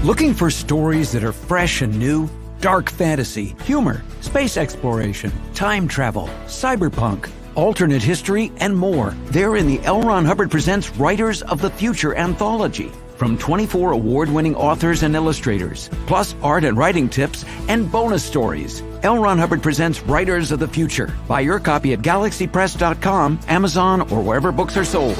Looking for stories that are fresh and new? Dark fantasy, humor, space exploration, time travel, cyberpunk, alternate history, and more. They're in the L. Ron Hubbard Presents Writers of the Future anthology. From 24 award-winning authors and illustrators, plus art and writing tips and bonus stories. L. Ron Hubbard Presents Writers of the Future. Buy your copy at galaxypress.com, Amazon, or wherever books are sold.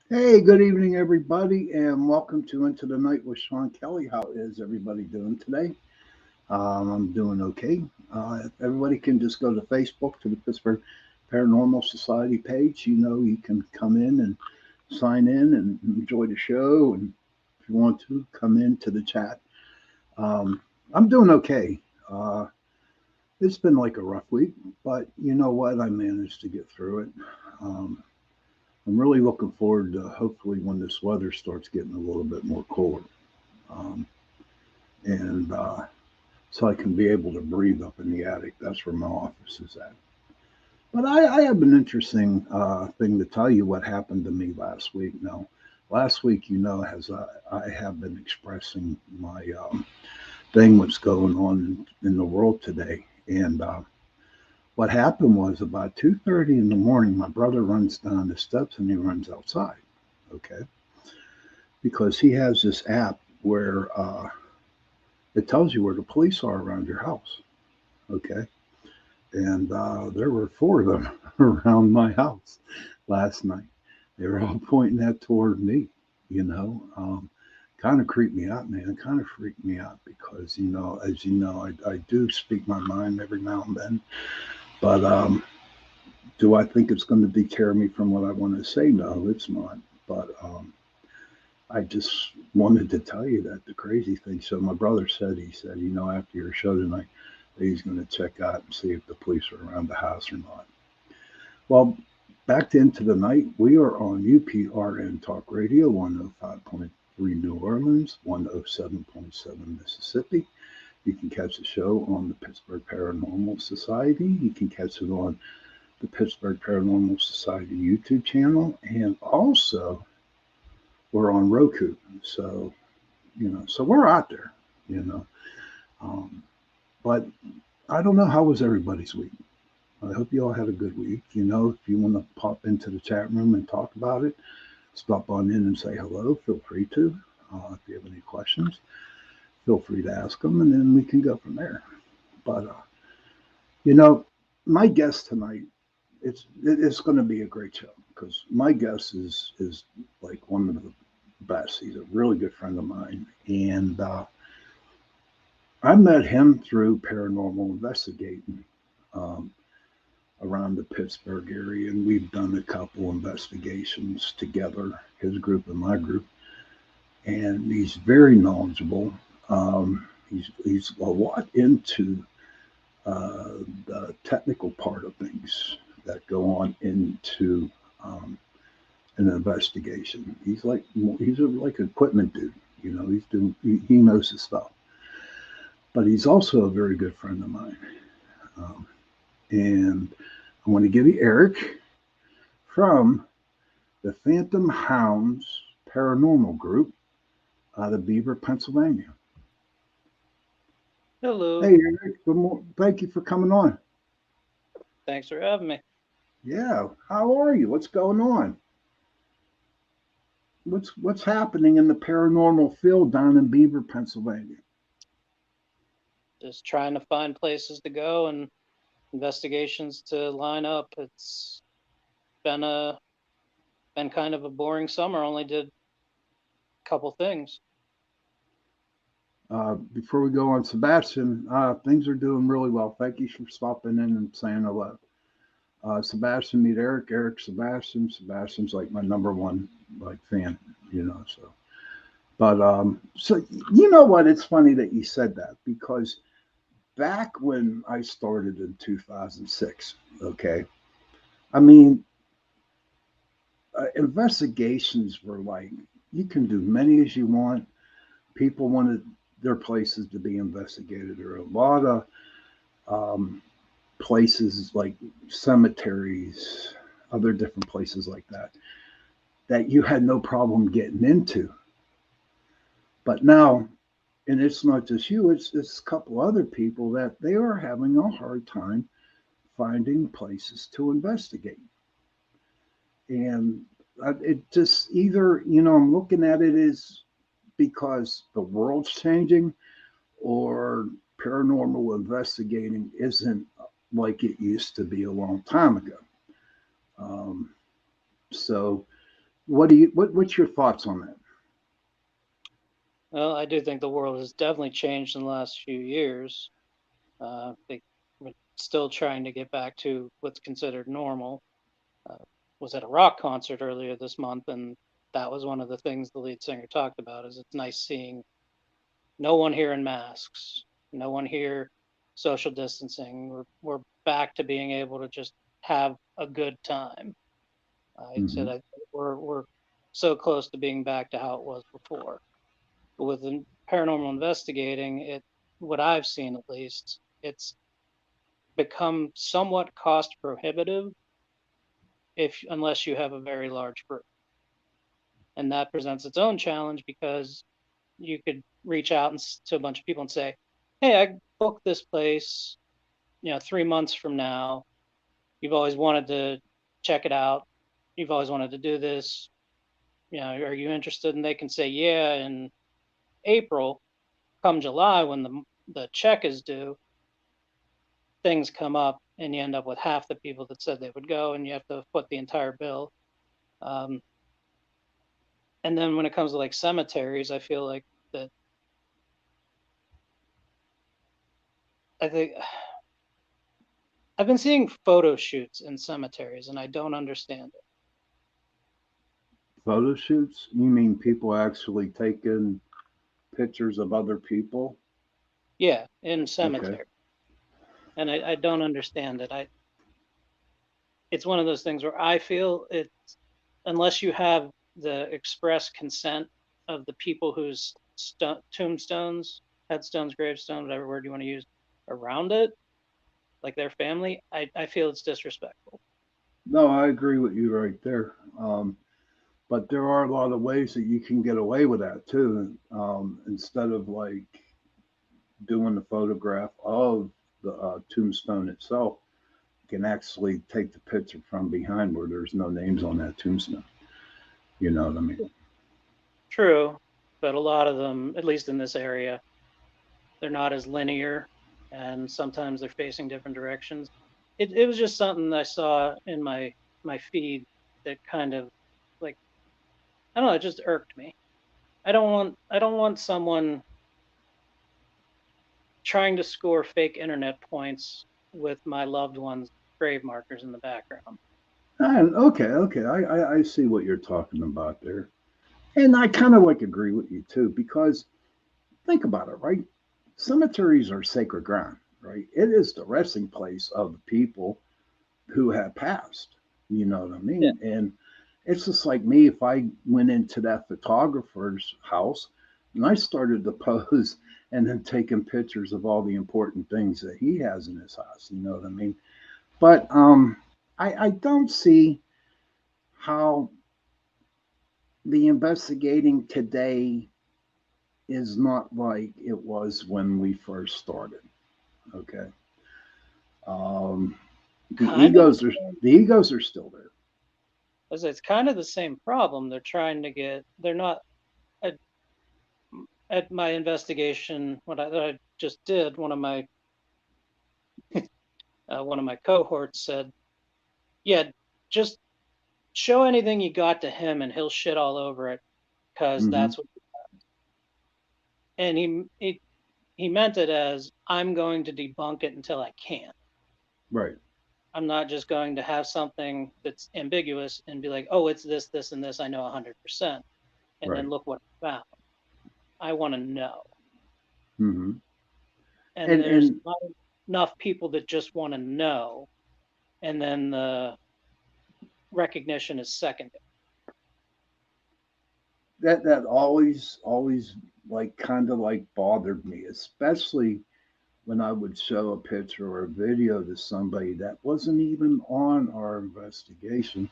Hey, good evening, everybody, and welcome to Into the Night with Shawn Kelly. How is everybody doing today? I'm doing okay. Everybody can just go to Facebook to the Pittsburgh Paranormal Society page. You know, you can come in and sign in and enjoy the show, and if you want to, come into the chat. I'm doing okay. It's been like a rough week, but you know what? I managed to get through it. I'm really looking forward to hopefully when this weather starts getting a little bit more cooler. So I can be able to breathe up in the attic. That's where my office is at. But I have an interesting thing to tell you what happened to me last week. Now, last week, you know, as I have been expressing my thing, what's going on in the world today. And what happened was about 2:30 in the morning, my brother runs down the steps and he runs outside, okay? Because he has this app where it tells you where the police are around your house, okay? And there were 4 of them around my house last night. They were all pointing that toward me, you know? Kind of creeped me out, man. Kind of freaked me out because, you know, as you know, I do speak my mind every now and then. But do I think it's going to deter me from what I want to say? No, it's not. But I just wanted to tell you that the crazy thing. So my brother said, you know, after your show tonight, that he's going to check out and see if the police are around the house or not. Well, back to Into the Night, we are on UPRN Talk Radio, 105.3 New Orleans, 107.7 Mississippi. You can catch the show on the Pittsburgh Paranormal Society. You can catch it on the Pittsburgh Paranormal Society YouTube channel. And also, we're on Roku. So, you know, so we're out there, you know. But I don't know, how was everybody's week? I hope you all had a good week. You know, if you want to pop into the chat room and talk about it, stop on in and say hello. Feel free to. If you have any questions, feel free to ask them, and then we can go from there. But, you know, my guest tonight, it's going to be a great show because my guest is like one of the best. He's a really good friend of mine. And I met him through paranormal investigating around the Pittsburgh area, and we've done a couple investigations together, his group and my group. And he's very knowledgeable. He's a lot into the technical part of things that go on into an investigation. He's like an equipment dude, you know. He knows his stuff. But he's also a very good friend of mine. And I want to give you Eric from the Phantom Hounds Paranormal Group out of Beaver, Pennsylvania. Hello. Hey, Eric. Good morning. Thank you for coming on. Thanks for having me. Yeah. How are you? What's going on? What's happening in the paranormal field down in Beaver, Pennsylvania? Just trying to find places to go and investigations to line up. It's been kind of a boring summer. Only did a couple things. Before we go on, Sebastian, things are doing really well. Thank you for stopping in and saying hello. Sebastian meet Eric, Eric Sebastian. Sebastian's like my number one like fan, so but so you know what? It's funny that you said that because back when I started in 2006, okay, I mean, investigations were like you can do many as you want. People wanted their places to be investigated. There are a lot of um, places like cemeteries, other different places like that you had no problem getting into. But now, and it's not just you, it's a couple other people that they are having a hard time finding places to investigate. And it just either, I'm looking at it as because the world's changing or paranormal investigating isn't like it used to be a long time ago. Um, so, what's your thoughts on that? Well, I do think the world has definitely changed in the last few years. We're still trying to get back to what's considered normal. Uh, was at a rock concert earlier this month, and that was one of the things the lead singer talked about. Is it's nice seeing no one here in masks, no one here social distancing. We're back to being able to just have a good time. I said Mm-hmm. we're so close to being back to how it was before. But with the paranormal investigating, what I've seen at least, it's become somewhat cost prohibitive if unless you have a very large group. And that presents its own challenge because you could reach out to a bunch of people and say, "Hey, I booked this place, 3 months from now. You've always wanted to check it out. You've always wanted to do this. Are you interested?" And they can say, "Yeah." In April, come July, when the check is due, things come up, and you end up with half the people that said they would go, and you have to foot the entire bill. Um, and then when it comes to like cemeteries, I feel like that. I think I've been seeing photo shoots in cemeteries, and I don't understand it. Photo shoots? You mean people actually taking pictures of other people? Yeah, in Okay. cemetery, and I don't understand it. It's one of those things where I feel it's unless you have the express consent of the people whose tombstones, headstones, gravestones, whatever word you want to use, around it, like their family, I feel it's disrespectful. No, I agree with you right there. But there are a lot of ways that you can get away with that too. Instead of like doing the photograph of the tombstone itself, you can actually take the picture from behind where there's no names on that tombstone. You know what I mean? True, but a lot of them, at least in this area, they're not as linear, and sometimes they're facing different directions. It was just something I saw in my feed that kind of like I don't know, it just irked me. I don't want someone trying to score fake internet points with my loved one's grave markers in the background. And okay, I see what you're talking about there, and I kind of like agree with you too because think about it, right? Cemeteries are sacred ground, right? It is the resting place of the people who have passed. You know what I Yeah. mean? And it's just like me if I went into that photographer's house and I started to pose and then taking pictures of all the important things that he has in his house. You know what I mean? But I don't see how the investigating today is not like it was when we first started. Okay. Um, the Kind of the egos are the egos are still there. as it's kind of the same problem. They're trying to get they're not at, at my investigation that I just did, one of my cohorts said, "Yeah, just show anything you got to him and he'll shit all over it because Hmm. that's what." And he meant it as I'm going to debunk it until I can't. Right. I'm not just going to have something that's ambiguous and be like, oh, it's this, this, and this. I know 100%. And Right. then look what I found. I want to know. Mm-hmm. And And there's and not enough people that just want to know. And then the recognition is secondary. that always like kind of like bothered me, especially when I would show a picture or a video to somebody that wasn't even on our investigation,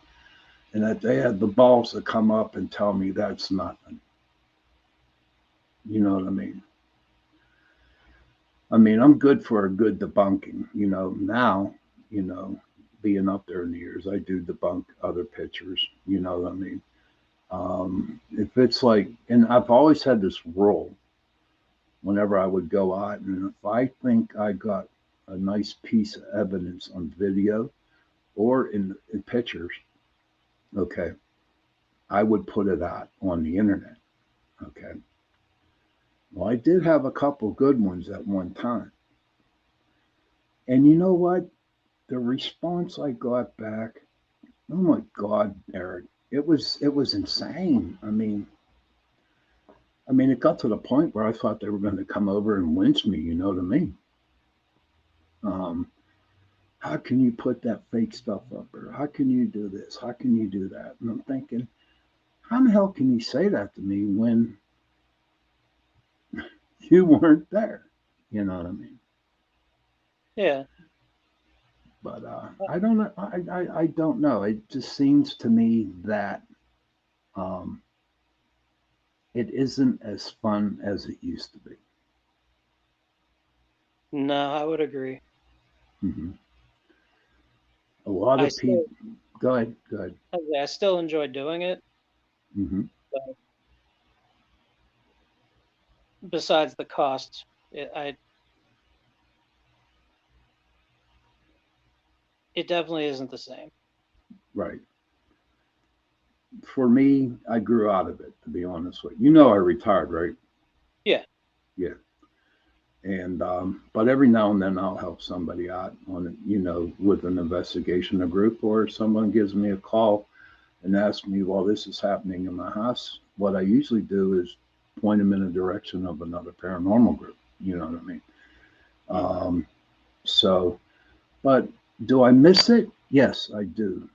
and that they had the balls to come up and tell me that's nothing. You know what I mean? I mean, I'm good for a good debunking. Now, you know, being up there in the years, I do debunk other pictures. You know what I mean? If it's like, and I've always had this rule whenever I would go out, and if I think I got a nice piece of evidence on video or in pictures, okay, I would put it out on the internet. Okay. Well, I did have a couple good ones at one time. And you know what? The response I got back, oh my God, Eric, it was insane. I mean, it got to the point where I thought they were going to come over and lynch me. You know what I mean? Um, how can you put that fake stuff up, or how can you do this? How can you do that? And I'm thinking, how the hell can you say that to me when you weren't there? You know what I mean? Yeah. But I don't know. I don't know. It just seems to me that um, it isn't as fun as it used to be. No, I would agree. Hmm. A lot I of still, people. Go ahead. Go ahead. I still enjoy doing it. Hmm. But besides the cost, it definitely isn't the same. Right. For me, I grew out of it. To be honest with you, I retired, right? Yeah. Yeah. And but every now and then I'll help somebody out on with an investigation, a group, or someone gives me a call and asks me, well, this is happening in my house. What I usually do is point them in a direction of another paranormal group. You know what I mean? Hmm. So, but do I miss it? Yes, I do.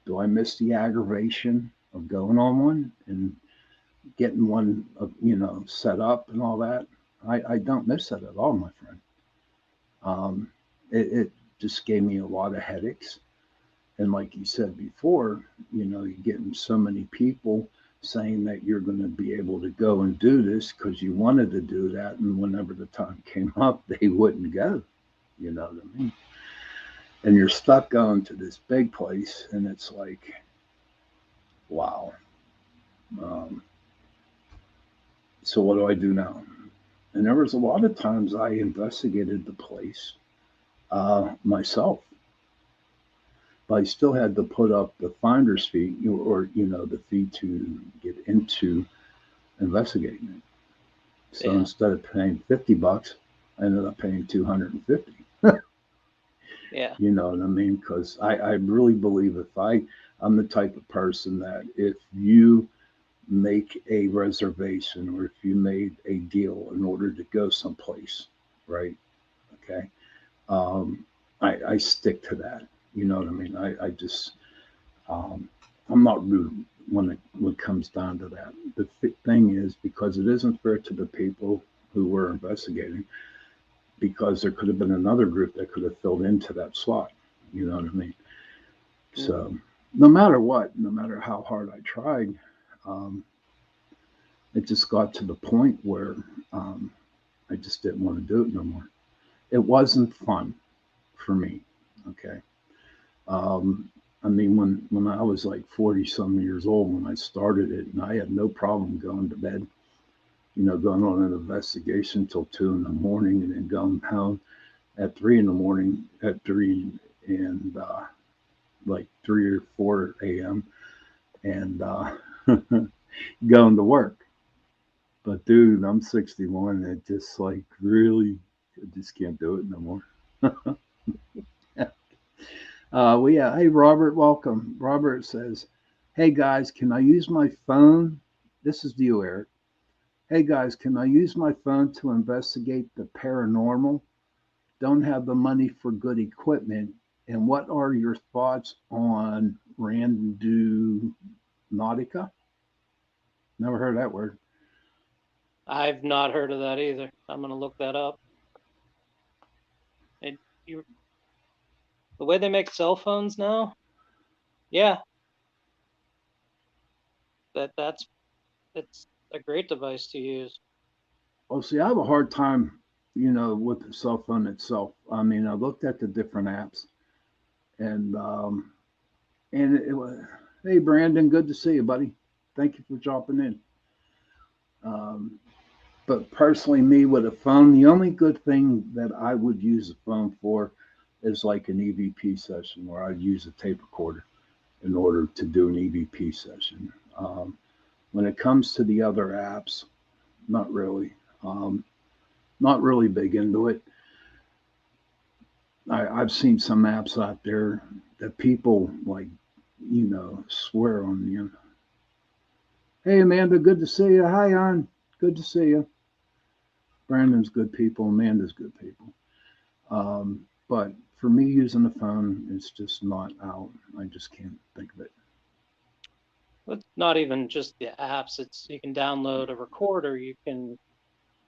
Do I miss the aggravation of going on one and getting one, set up and all that? I don't miss that at all, my friend. Um, it just gave me a lot of headaches. And like you said before, you're getting so many people saying that you're going to be able to go and do this because you wanted to do that. And whenever the time came up, they wouldn't go. You know what I mean? And you're stuck going to this big place. And it's like, wow. Um, so what do I do now? And there was a lot of times I investigated the place myself, but I still had to put up the finder's fee, or the fee to get into investigating it. So Yeah. instead of paying $50, I ended up paying 250. Yeah. You know what I mean? Because I really believe I'm the type of person that if you make a reservation or if you made a deal in order to go someplace, right? Okay. Um, I stick to that. You know what I mean? I just Um, I'm not rude when it comes down to that. The thing is, because it isn't fair to the people who were investigating, because there could have been another group that could have filled into that slot. You know what I mean? Hmm. So no matter what, no matter how hard I tried, um, it just got to the point where I just didn't want to do it no more. It wasn't fun for me. Okay. I mean, when I was like 40 some years old when I started it, and I had no problem going to bed, going on an investigation till 2 in the morning, and then going home at 3 in the morning, at three and like 3 or 4 a.m. and going to work. But dude, I'm 61. And it just like really, I just can't do it no more. Well, yeah. Hey, Robert, welcome. Robert says, "Hey guys, can I use my phone?" This is you, Eric. "Hey guys, can I use my phone to investigate the paranormal? Don't have the money for good equipment. And what are your thoughts on Randonautica? Never heard that word." I've not heard of that either. I'm gonna look that up. And you, the way they make cell phones now, yeah, that's it's a great device to use. Well, see, I have a hard time, with the cell phone itself. I mean, I looked at the different apps, and it was, hey, Brandon, good to see you, buddy. Thank you for dropping in. Um, but personally, me with a phone, the only good thing that I would use a phone for is like an EVP session where I'd use a tape recorder in order to do an EVP session. When it comes to the other apps, not really. Um, Not really big into it. I've seen some apps out there that people like, swear on you. Hey, Amanda, good to see you. Hi, Ann. Good to see you. Brandon's good people. Amanda's good people. But for me, using the phone, it's just not out. I just can't think of it. It's not even just the apps. It's you can download a recorder. You can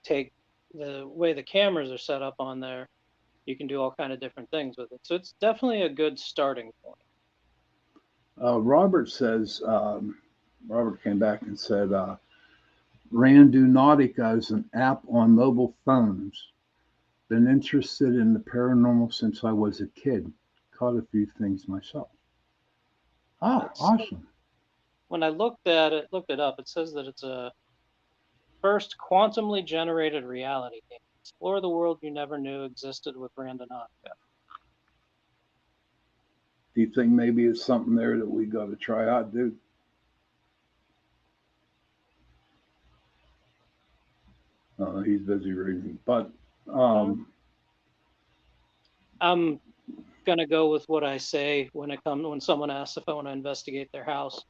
take the way the cameras are set up on there. You can do all kind of different things with it. So it's definitely a good starting point. Robert says, Robert came back and said, Randonautica is an app on mobile phones. Been interested in the paranormal since I was a kid. Caught a few things myself. Ah, It's awesome. when I looked it up. It says that it's a first quantumly generated reality game. Explore the world you never knew existed with Randonautica. Do you think maybe it's something there that we got to try out, dude? He's busy reading. But Uh, um, I'm gonna go with what I say when someone asks if I want to investigate their house.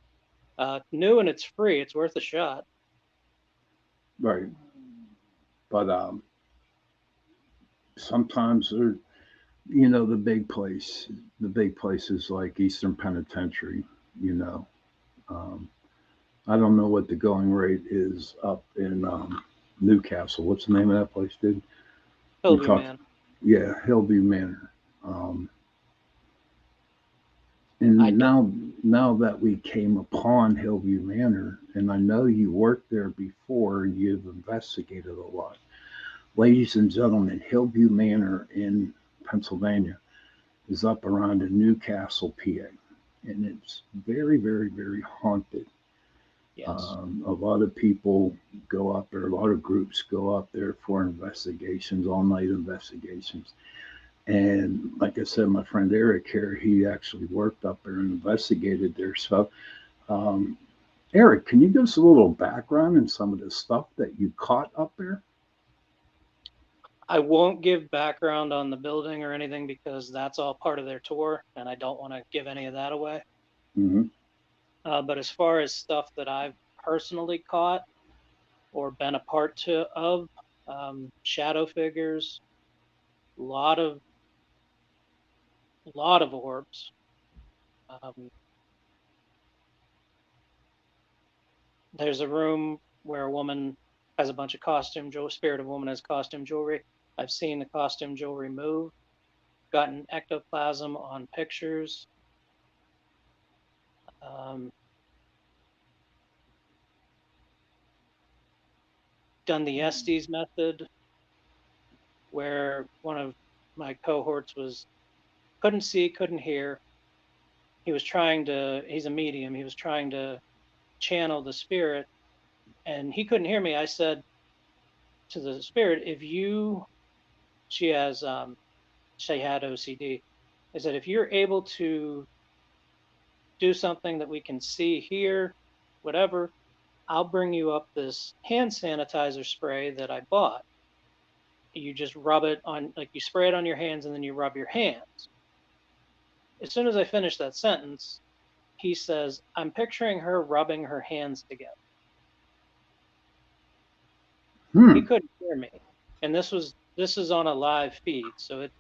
New and it's free. It's worth a shot. right. But sometimes they're, the big places like Eastern Penitentiary, you know. Um, I don't know what the going rate is up in Newcastle. What's the name of that place, dude? We Hillview talked, Man. yeah, Hillview Manor. Um, I and don't. now that we came upon Hillview Manor, and I know you worked there before, you've investigated a lot. Ladies and gentlemen, Hillview Manor in Pennsylvania is up around in Newcastle, PA, and it's very, very, very haunted. Yes. A lot of people go up there, a lot of groups go up there for investigations, all night investigations. And like I said, my friend Eric here, he actually worked up there and investigated there. So, um, Eric, can you give us a little background and some of the stuff that you caught up there? I won't give background on the building or anything because that's all part of their tour, and I don't want to give any of that away. Mm-hmm. But as far as stuff that I've personally caught or been a of, shadow figures, a lot of orbs. Um, there's a room where a woman has a bunch of costume jewelry. Spirit of woman has costume jewelry. I've seen the costume jewelry move. Gotten ectoplasm on pictures. Um, done the Estes method, where one of my cohorts was couldn't see, couldn't hear. He's a medium. He was trying to channel the spirit, and he couldn't hear me. I said to the spirit, if you, she has, she had OCD. I said, if you're able to do something that we can see, hear, whatever, I'll bring you up this hand sanitizer spray that I bought. You just rub it on, like you spray it on your hands and then you rub your hands. as soon as I finish that sentence, he says, "I'm picturing her rubbing her hands together." He couldn't hear me, and this is on a live feed, so it's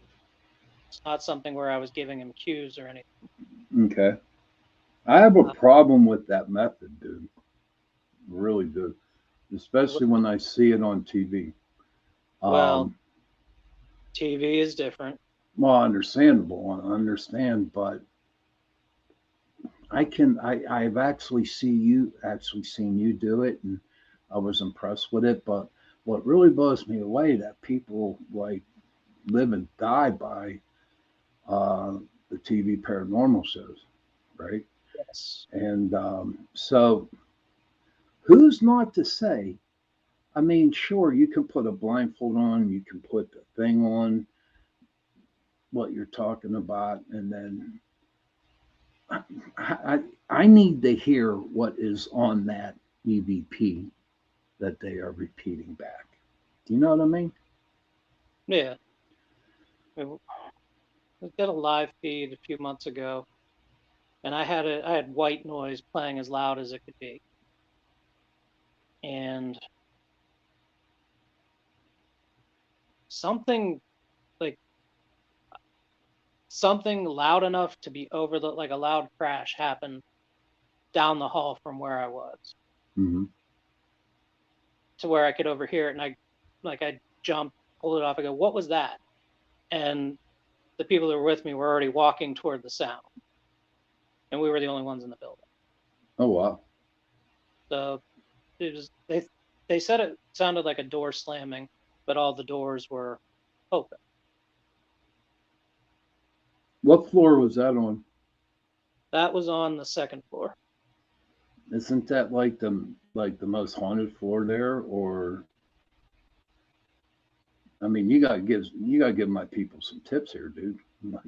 not something where I was giving him cues or anything. Okay. I have a problem with that method, dude. Really do. Especially when I see it on TV. Well, TV is different. Well, understandable. I understand, but I've actually seen you do it, and I was impressed with it. But what really blows me away that people like live and die by the TV paranormal shows, right? Yes. And so, who's not to say? I mean, sure, you can put a blindfold on, you can put the thing on, what you're talking about, and then I need to hear what is on that EVP that they are repeating back. Do you know what I mean? Yeah. We did a live feed a few months ago, and I had white noise playing as loud as it could be, and something like something loud enough to be over the like a loud crash happened down the hall from where I was, Mm-hmm. to where I could overhear it, and I jumped, pulled it off. I go, "What was that?" And the people that were with me were already walking toward the sound, and we were the only ones in the building. Oh wow! So it was they said it sounded like a door slamming, but all the doors were open. What floor was that on? That was on the second floor. Isn't that like the most haunted floor there? Or I mean, you gotta give my people some tips here, dude. Like,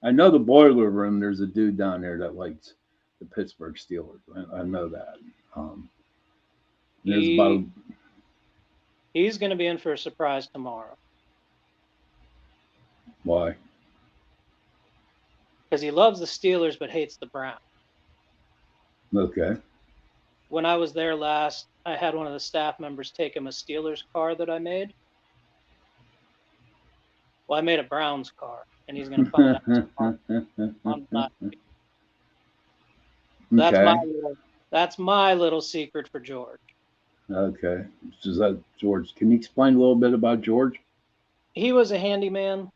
I know the boiler room. There's a dude down there that likes the Pittsburgh Steelers. I know that. Um, there's about He's going to be in for a surprise tomorrow why? because he loves the Steelers but hates the Browns. Okay. When I was there last, I had one of the staff members take him a Steelers car that I made. Well, I made a Browns car, and he's going to find out on that. Okay. That's my little secret for George. Okay. So is that George? Can you explain a little bit about George? He was a handyman.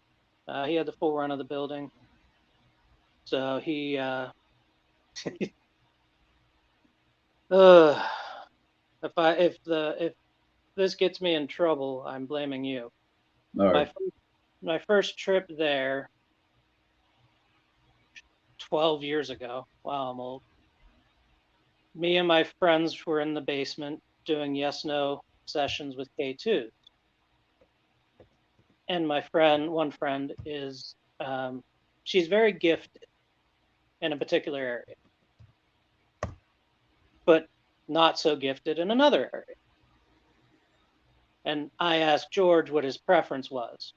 He had the full run of the building. So he if this gets me in trouble, I'm blaming you. All right. My first trip there 12 years ago. Wow, I'm old. Me and my friends were in the basement doing yes no sessions with K2. And one friend is she's very gifted in a particular area, but not so gifted in another area. And I asked George what his preference was,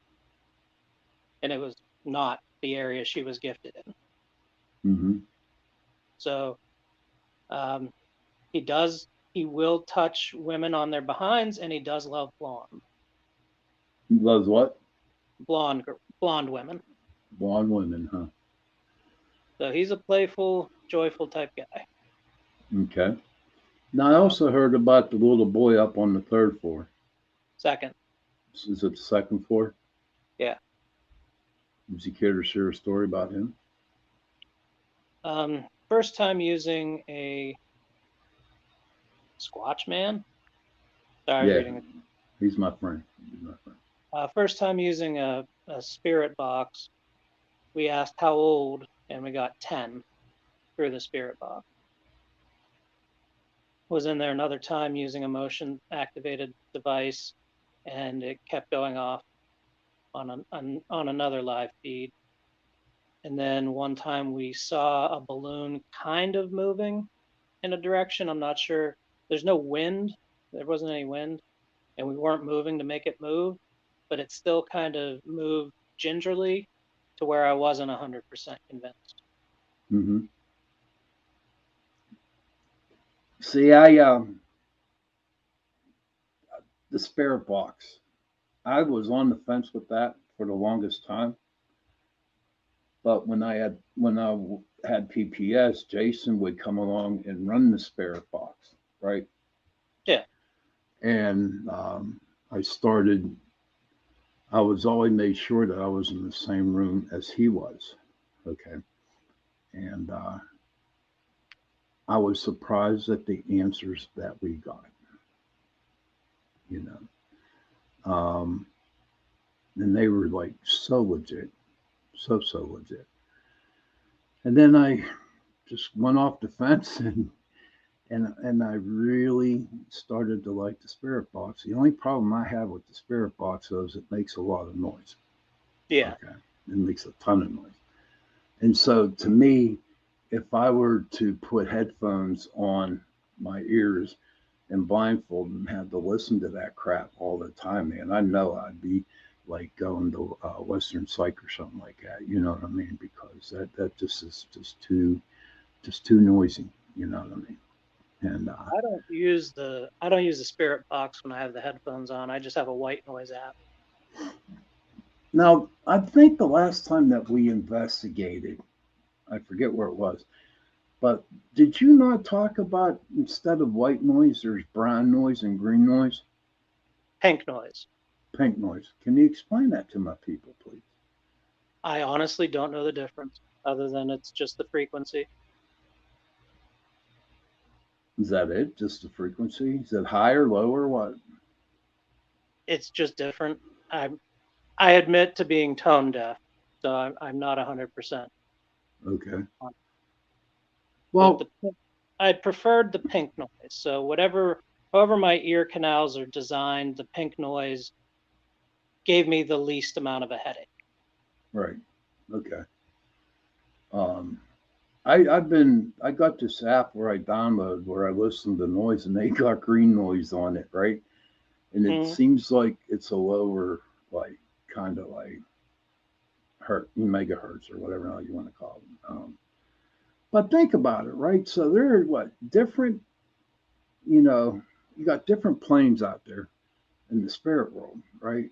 and it was not the area she was gifted in. Mm-hmm. So he will touch women on their behinds, and he does love blonde. Loves what? Blonde women. Blonde women, huh? So he's a playful, joyful type guy. Okay. Now I also heard about the little boy up on the third floor. Second. Is it the second floor? Yeah. Would you care to share a story about him? First time using a Squatch Man. Sorry, yeah, reading it. He's my friend. First time using a spirit box. We asked how old, and we got 10 through the spirit box. Was in there another time using a motion activated device, and it kept going off on another live feed. And then one time we saw a balloon kind of moving in a direction. I'm not sure. There's no wind. There wasn't any wind, and we weren't moving to make it move, but it still kind of moved gingerly to where I wasn't 100% convinced. Mm-hmm. See, the spirit box. I was on the fence with that for the longest time. But when I had PPS, Jason would come along and run the spirit box, right? Yeah. And I was always made sure that I was in the same room as he was. Okay. And I was surprised at the answers that we got, you know. And they were like so legit, so legit. And then I just went off the fence and I really started to like the spirit box. The only problem I have with the spirit box is it makes a lot of noise. Yeah. Okay. It makes a ton of noise. And so to me, if I were to put headphones on my ears and blindfold and have to listen to that crap all the time, man, I know I'd be like going to Western Psych or something like that. You know what I mean? Because that just is just too noisy. You know what I mean? And I don't use the spirit box when I have the headphones on. I just have a white noise app. now I think the last time that we investigated, I forget where it was, but did you not talk about instead of white noise, there's brown noise and green noise? Pink noise. Pink noise. Can you explain that to my people, please? I honestly don't know the difference, other than it's just the frequency. Is that it? Just the frequency? Is it higher, lower, what? It's just different. I admit to being tone deaf, so I'm not 100%. Okay. But Well, I preferred the pink noise. So however my ear canals are designed, the pink noise gave me the least amount of a headache. right. Okay. I got this app where I download where I listen to noise and they got green noise on it, right? And it seems like it's a lower, like kind of like megahertz or whatever you want to call them. But think about it, right? So there are different, you got different planes out there in the spirit world, right?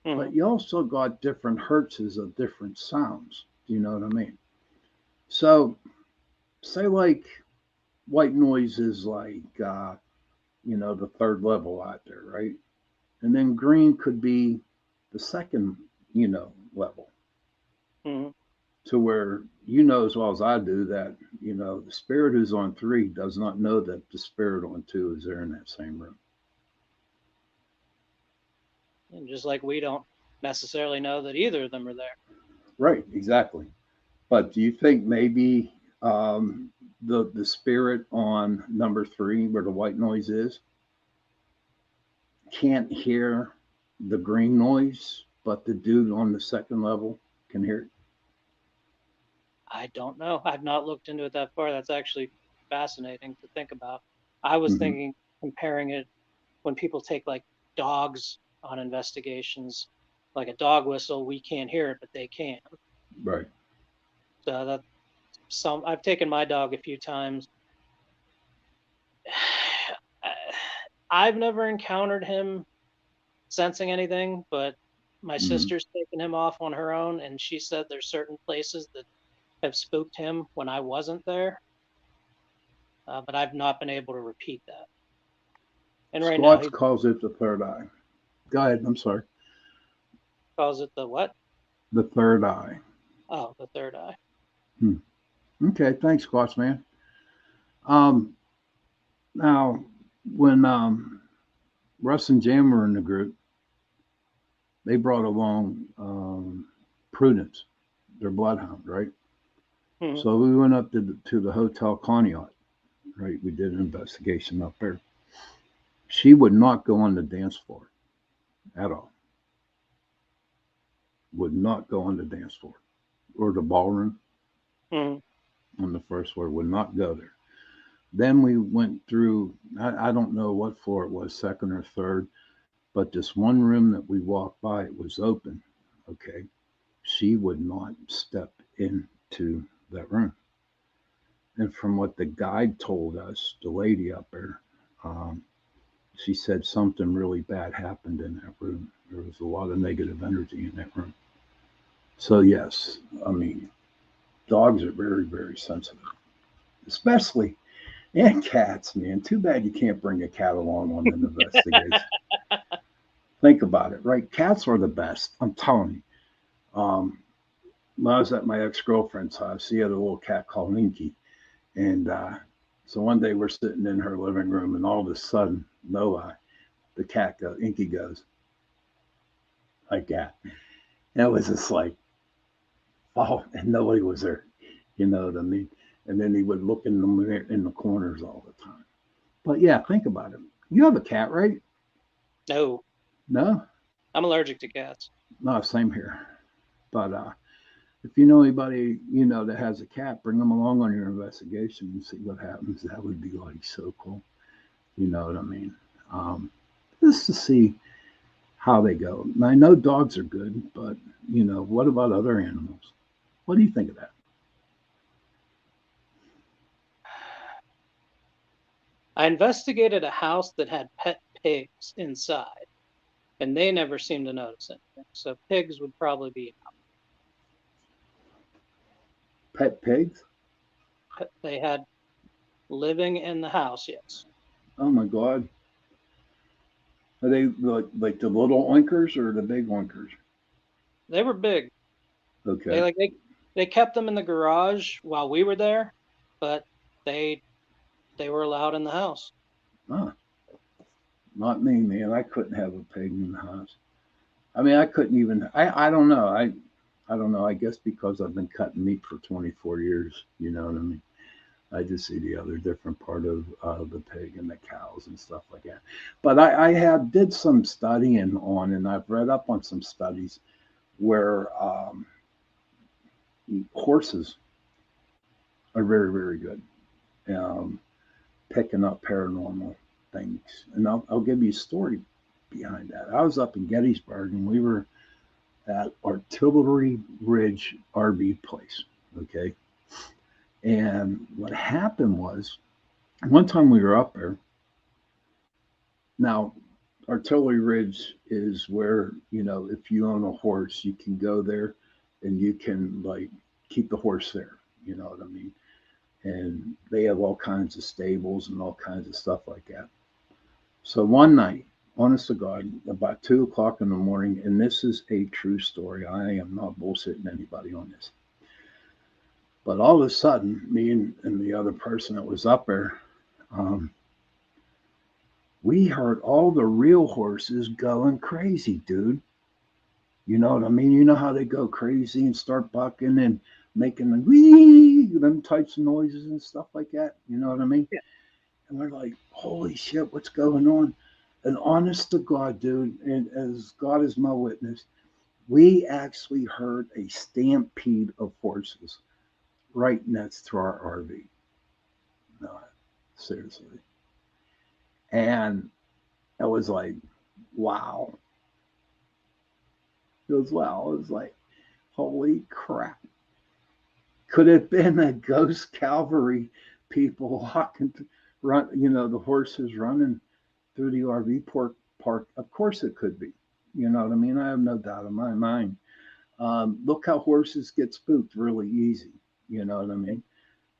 But you also got different hertzes of different sounds. Do you know what I mean? So say like white noise is like the third level out there, right? And then green could be the second, level. To where as well as I do that, the spirit who's on 3 does not know that the spirit on 2 is there in that same room. And just like we don't necessarily know that either of them are there. Right, exactly. But do you think maybe the spirit on number 3, where the white noise is, can't hear the green noise, but the dude on the second level can hear it? I don't know. I've not looked into it that far. That's actually fascinating to think about. I was thinking, comparing it when people take like dogs on investigations, like a dog whistle, we can't hear it, but they can. Right. So I've taken my dog a few times. I've never encountered him sensing anything, but my sister's taken him off on her own, and she said there's certain places that have spooked him when I wasn't there, but I've not been able to repeat that. And right now, he Calls it the third eye. Go ahead. I'm sorry. calls it the what? The third eye. Oh, the third eye. Okay. Thanks, Squatch man. Now, when Russ and Jam were in the group, they brought along Prudence, their bloodhound, right? So we went up to the Hotel Conneaut, right? We did an investigation up there. She would not go on the dance floor at all. Would not go on the dance floor or the ballroom on the first floor. Would not go there. Then we went through, I don't know what floor it was, second or third, but this one room that we walked by, it was open. Okay. she would not step into that room. And from what the guide told us, the lady up there, um, she said something really bad happened in that room. There was a lot of negative energy in that room. So yes, I mean, dogs are very, very sensitive, especially and cats. Man, too bad you can't bring a cat along on an investigation. Think about it, right? Cats are the best. I'm telling you. When I was at my ex-girlfriend's house, she had a little cat called Inky, and so one day we're sitting in her living room, and all of a sudden, no lie, the cat goes, Inky goes like that. And it was just like, oh, and nobody was there. You know what I mean? And then he would look in the mirror, in the corners all the time. But yeah, think about it. You have a cat, right? No, No, I'm allergic to cats. no, same here. But if you know anybody that has a cat, bring them along on your investigation and see what happens. That would be like so cool. You know what I mean? Um, just to see how they go. And I know dogs are good, but what about other animals? What do you think of that? I investigated a house that had pet pigs inside, and they never seemed to notice anything. So pigs would probably be. Pet pigs? They had living in the house, yes. Oh my God. Are they like the little oinkers or the big oinkers? They were big. They Okay. like they kept them in the garage while we were there, but they they were allowed in the house. Ah, not me, man. I couldn't have a pig in the house. I mean, I couldn't even. I don't know. I don't know. I guess because I've been cutting meat for 24 years. You know what I mean? I just see the other different part of the pig and the cows and stuff like that. But I have did some studying on, and I've read up on some studies where horses are very, very good um, picking up paranormal things. And I'll give you a story behind that. I was up in Gettysburg, and we were at Artillery Ridge RV place. Okay. And what happened was, one time we were up there. Now, Artillery Ridge is where, if you own a horse, you can go there and you can like keep the horse there. You know what I mean? And they have all kinds of stables and all kinds of stuff like that. So one night, honest to God, about 2 o'clock in the morning, and this is a true story. I am not bullshitting anybody on this. But all of a sudden, me and the other person that was up there, um, we heard all the real horses going crazy, dude. You know what I mean? You know how they go crazy and start bucking and making the wee, them types of noises and stuff like that. You know what I mean? Yeah. And we're like, holy shit, what's going on? And honest to God, dude, and as God is my witness, we actually heard a stampede of horses right next to our RV. No, seriously. And it was like, wow. It was wow. It was like, holy crap. Could it have been a ghost cavalry people walking, the horses running through the RV park? Of course it could be. You know what I mean? I have no doubt in my mind. Look how horses get spooked really easy. You know what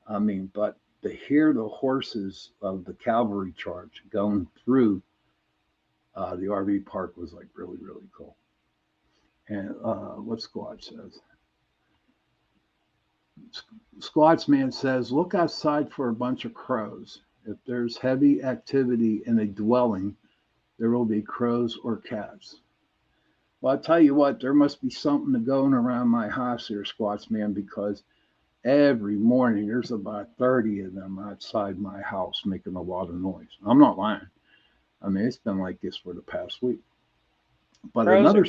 I mean? But to hear the horses of the cavalry charge going through the RV park was like really, really cool. And what Squad says. Squads man says, look outside for a bunch of crows. If there's heavy activity in a dwelling, there will be crows or cats. Well, I'll tell you what, there must be something going around my house here, Squats man, because every morning there's about 30 of them outside my house making a lot of noise. I'm not lying. I mean, it's been like this for the past week. But Crows another, or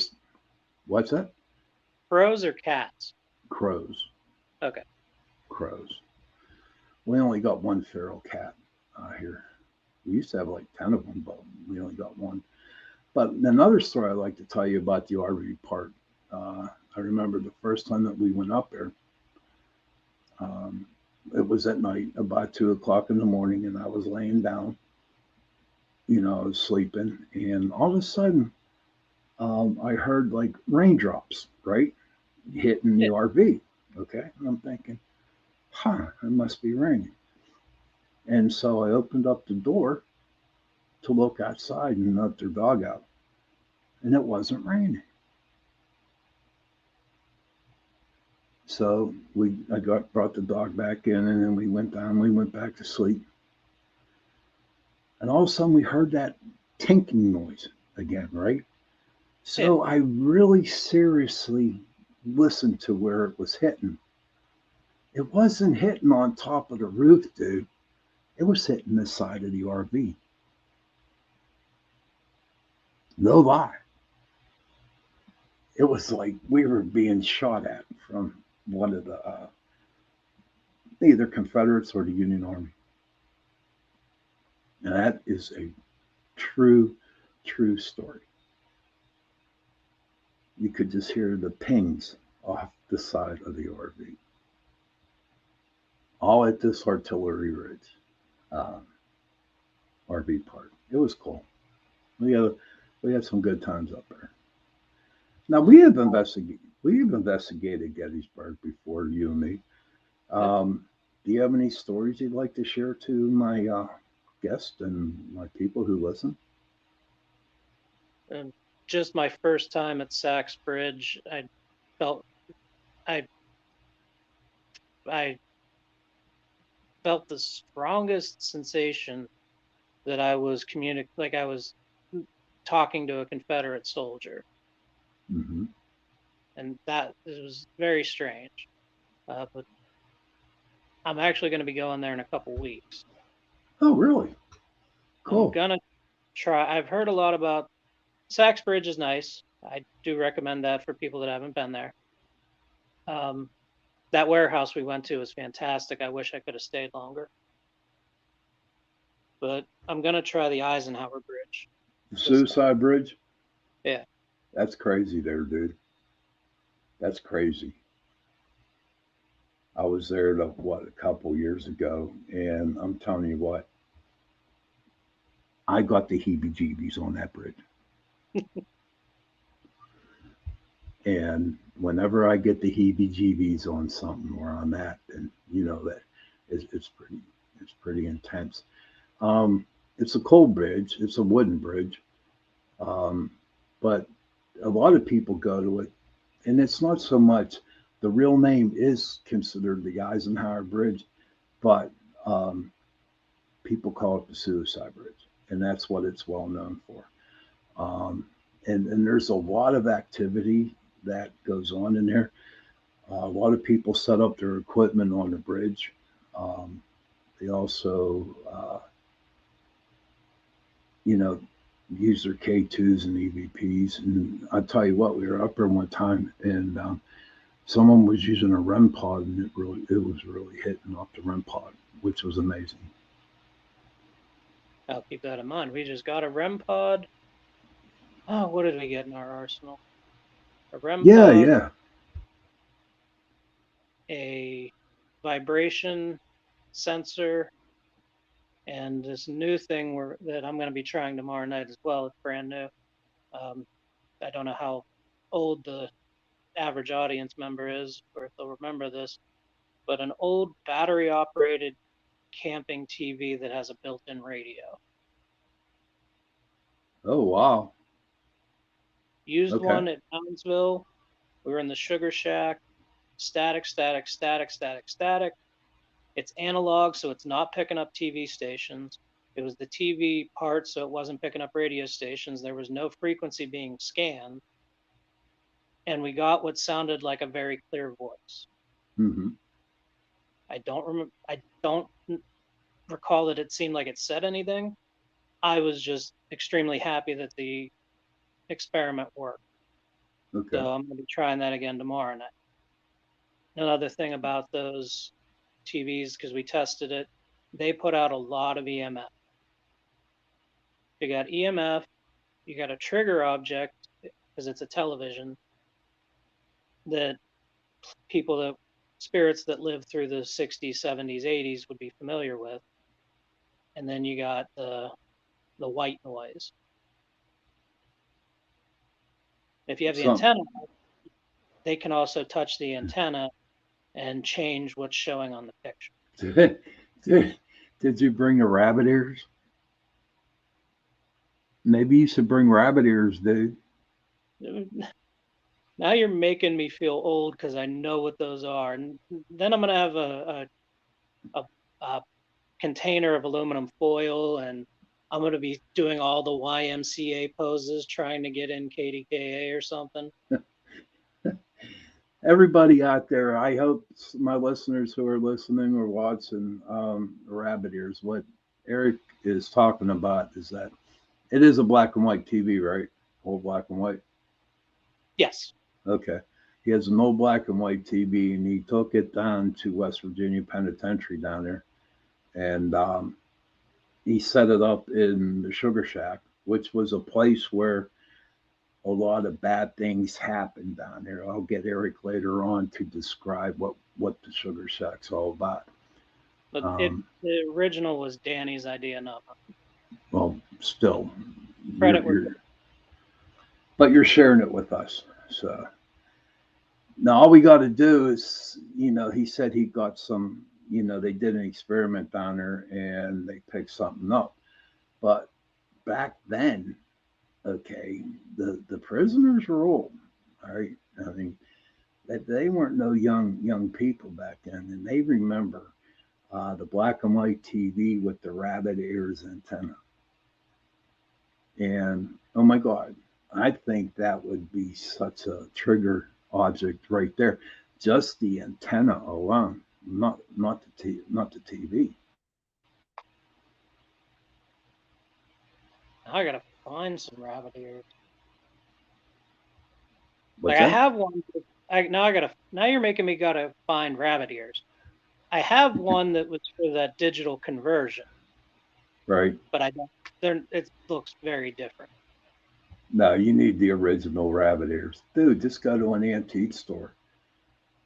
what's that? crows or cats? Crows. Okay. Crows. We only got one feral cat here. We used to have like 10 of them, but we only got one. But another story I'd like to tell you about the RV park. I remember the first time that we went up there. Um, it was at night, about 2 o'clock in the morning, and I was laying down. I was sleeping, and all of a sudden, I heard like raindrops, right, hitting the Yeah. RV. Okay, and I'm thinking, it must be raining. And so I opened up the door to look outside and let their dog out, and it wasn't raining. So I brought the dog back in, and then we went down. We went back to sleep, and all of a sudden we heard that tinking noise again, right? Yeah. So I really seriously listened to where it was hitting. It wasn't hitting on top of the roof, dude. It was hitting the side of the RV. No lie. It was like we were being shot at from one of the either Confederates or the Union Army. And that is a true, true story. You could just hear the pings off the side of the RV, all at this artillery ridge um, RV park. It was cool. We had we had some good times up there. Now we have investigated Gettysburg before, you and me. Yep. Do you have any stories you'd like to share to my guests and my people who listen? And just my first time at Sachs Bridge, felt I I felt the strongest sensation that I was like I was talking to a Confederate soldier, Hmm. and that it was very strange. But I'm actually going to be going there in a couple weeks. Oh, really? I'm Cool. gonna try. I've heard a lot about Sachs Bridge is nice. I do recommend that for people that haven't been there. Um, that warehouse we went to was fantastic. I wish I could have stayed longer, but I'm gonna try the Eisenhower Bridge this time. Suicide Bridge? Yeah. That's crazy there, dude. That's crazy. I was there a couple years ago, and I'm telling you what, I got the heebie-jeebies on that bridge. And whenever I get the heebie-jeebies on something where I'm at, and you know that it's pretty intense. Um, it's a cold bridge. It's a wooden bridge, um, but a lot of people go to it, and it's not so much. The real name is considered the Eisenhower Bridge, but um, people call it the Suicide Bridge, and that's what it's well known for. Um, and there's a lot of activity that goes on in there. A lot of people set up their equipment on the bridge. Um, they also, you know, use their K2s and EVPs. And I tell you what, we were up there one time, and someone was using a REM pod, and it was really hitting off the REM pod, which was amazing. I'll keep that in mind. We just got a REM pod. Oh, what did we get in our arsenal? A REM Yeah, pod, yeah. a vibration sensor, and this new thing that I'm going to be trying tomorrow night as well. It's brand new. Um, I don't know how old the average audience member is, or if they'll remember this, but an old battery operated camping TV that has a built in radio. Oh, wow. Used Okay. one at Townsville. We were in the Sugar Shack. Static, static, static, static, static. It's analog, so it's not picking up TV stations. It was the TV part, so it wasn't picking up radio stations. There was no frequency being scanned. And we got what sounded like a very clear voice. Hmm. I don't recall that it seemed like it said anything. I was just extremely happy that the experiment worked. Okay. So I'm going to be trying that again tomorrow night. Another thing about those TVs, because we tested it, they put out a lot of EMF. You got EMF, you got a trigger object because it's a television, that people that spirits that lived through the 60s, 70s, 80s would be familiar with. And then you got the white noise. If you have the Some antenna, they can also touch the antenna and change what's showing on the picture. did you bring the rabbit ears? Maybe you should bring rabbit ears, dude. Now you're making me feel old because I know what those are. And then I'm gonna have a container of aluminum foil, and I'm gonna be doing all the YMCA poses, trying to get in KDKA or something. Everybody out there, I hope my listeners who are listening or watching rabbit ears, what Eric is talking about is that it is a black and white TV, right? Old black and white. Yes. Okay. He has an old black and white TV, and he took it down to West Virginia Penitentiary down there, and he set it up in the Sugar Shack, which was a place where a lot of bad things happened down there. I'll get Eric later on to describe what the Sugar Shack's all about. But the original was Danny's idea, not mine. Well, still, Credit but you're sharing it with us. So now all we got to do is, he said he got some, they did an experiment down there and they picked something up. But back then, okay, the prisoners were old, all right? I mean, they weren't no young people back then, and they remember the black and white TV with the rabbit ears antenna. And oh my God, I think that would be such a trigger object right there. Just the antenna alone, not the TV. I gotta find some rabbit ears. What's Like I that? have one. Now you're making me gotta find rabbit ears. I have one that was for that digital conversion, Right. but I don't. It looks very different. No, you need the original rabbit ears. Dude, just go to an antique store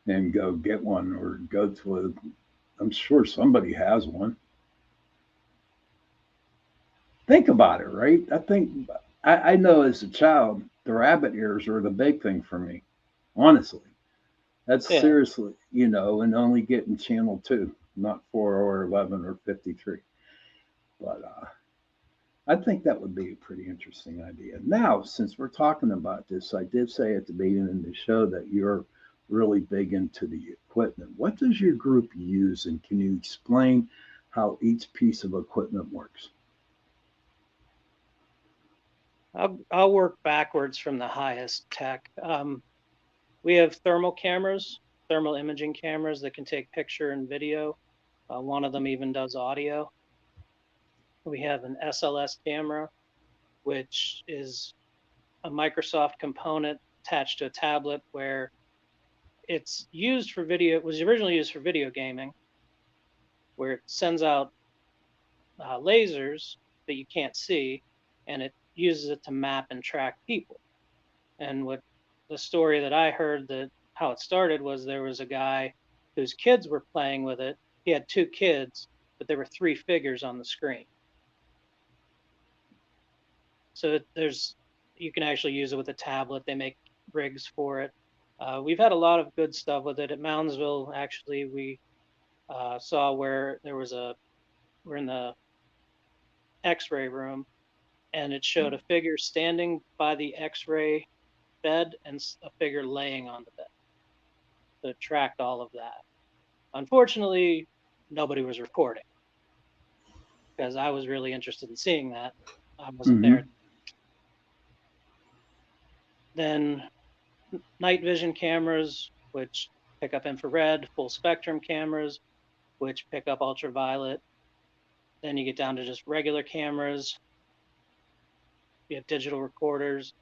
and go get one, or go to I'm sure somebody has one. Think about it, right? I know as a child, the rabbit ears were the big thing for me. Honestly, that's Yeah. seriously, and only getting channel 2, not 4 or 11 or 53. But I think that would be a pretty interesting idea. Now, since we're talking about this, I did say at the beginning of the show that you're really big into the equipment. What does your group use, and can you explain how each piece of equipment works? I'll work backwards from the highest tech. We have thermal imaging cameras that can take picture and video. One of them even does audio. We have an SLS camera, which is a Microsoft component attached to a tablet where it's used for video. It was originally used for video gaming, where it sends out lasers that you can't see, and it uses it to map and track people. And what the story that I heard, that how it started, was there was a guy whose kids were playing with it. He had 2 kids, but there were 3 figures on the screen. So you can actually use it with a tablet. They make rigs for it. We've had a lot of good stuff with it. At Moundsville, actually, we saw where we're in the X-ray room, and it showed a figure standing by the X-ray bed and a figure laying on the bed. So it tracked all of that. Unfortunately, nobody was recording because I was really interested in seeing that. I wasn't there. Then night vision cameras, which pick up infrared, full spectrum cameras, which pick up ultraviolet. Then you get down to just regular cameras. You have digital recorders.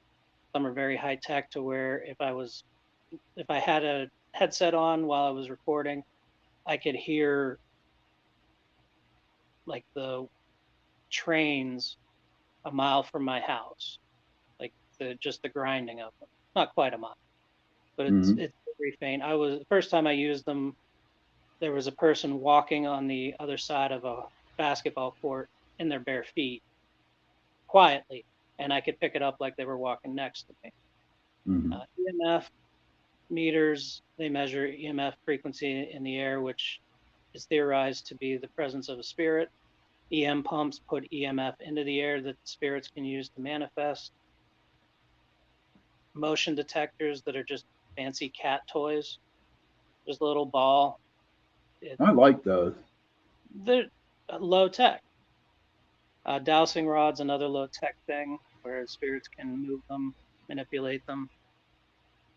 Some are very high tech to where if I had a headset on while I was recording, I could hear like the trains a mile from my house, like just the grinding of them. Not quite a mile, but it's very faint. The first time I used them, there was a person walking on the other side of a basketball court in their bare feet quietly, and I could pick it up like they were walking next to me. Mhm. EMF meters, they measure EMF frequency in the air, which is theorized to be the presence of a spirit. EM pumps put EMF into the air that spirits can use to manifest. Motion detectors that are just fancy cat toys, just a little ball. I like those. They're low tech. Dowsing rods, another low tech thing where spirits can move them, manipulate them.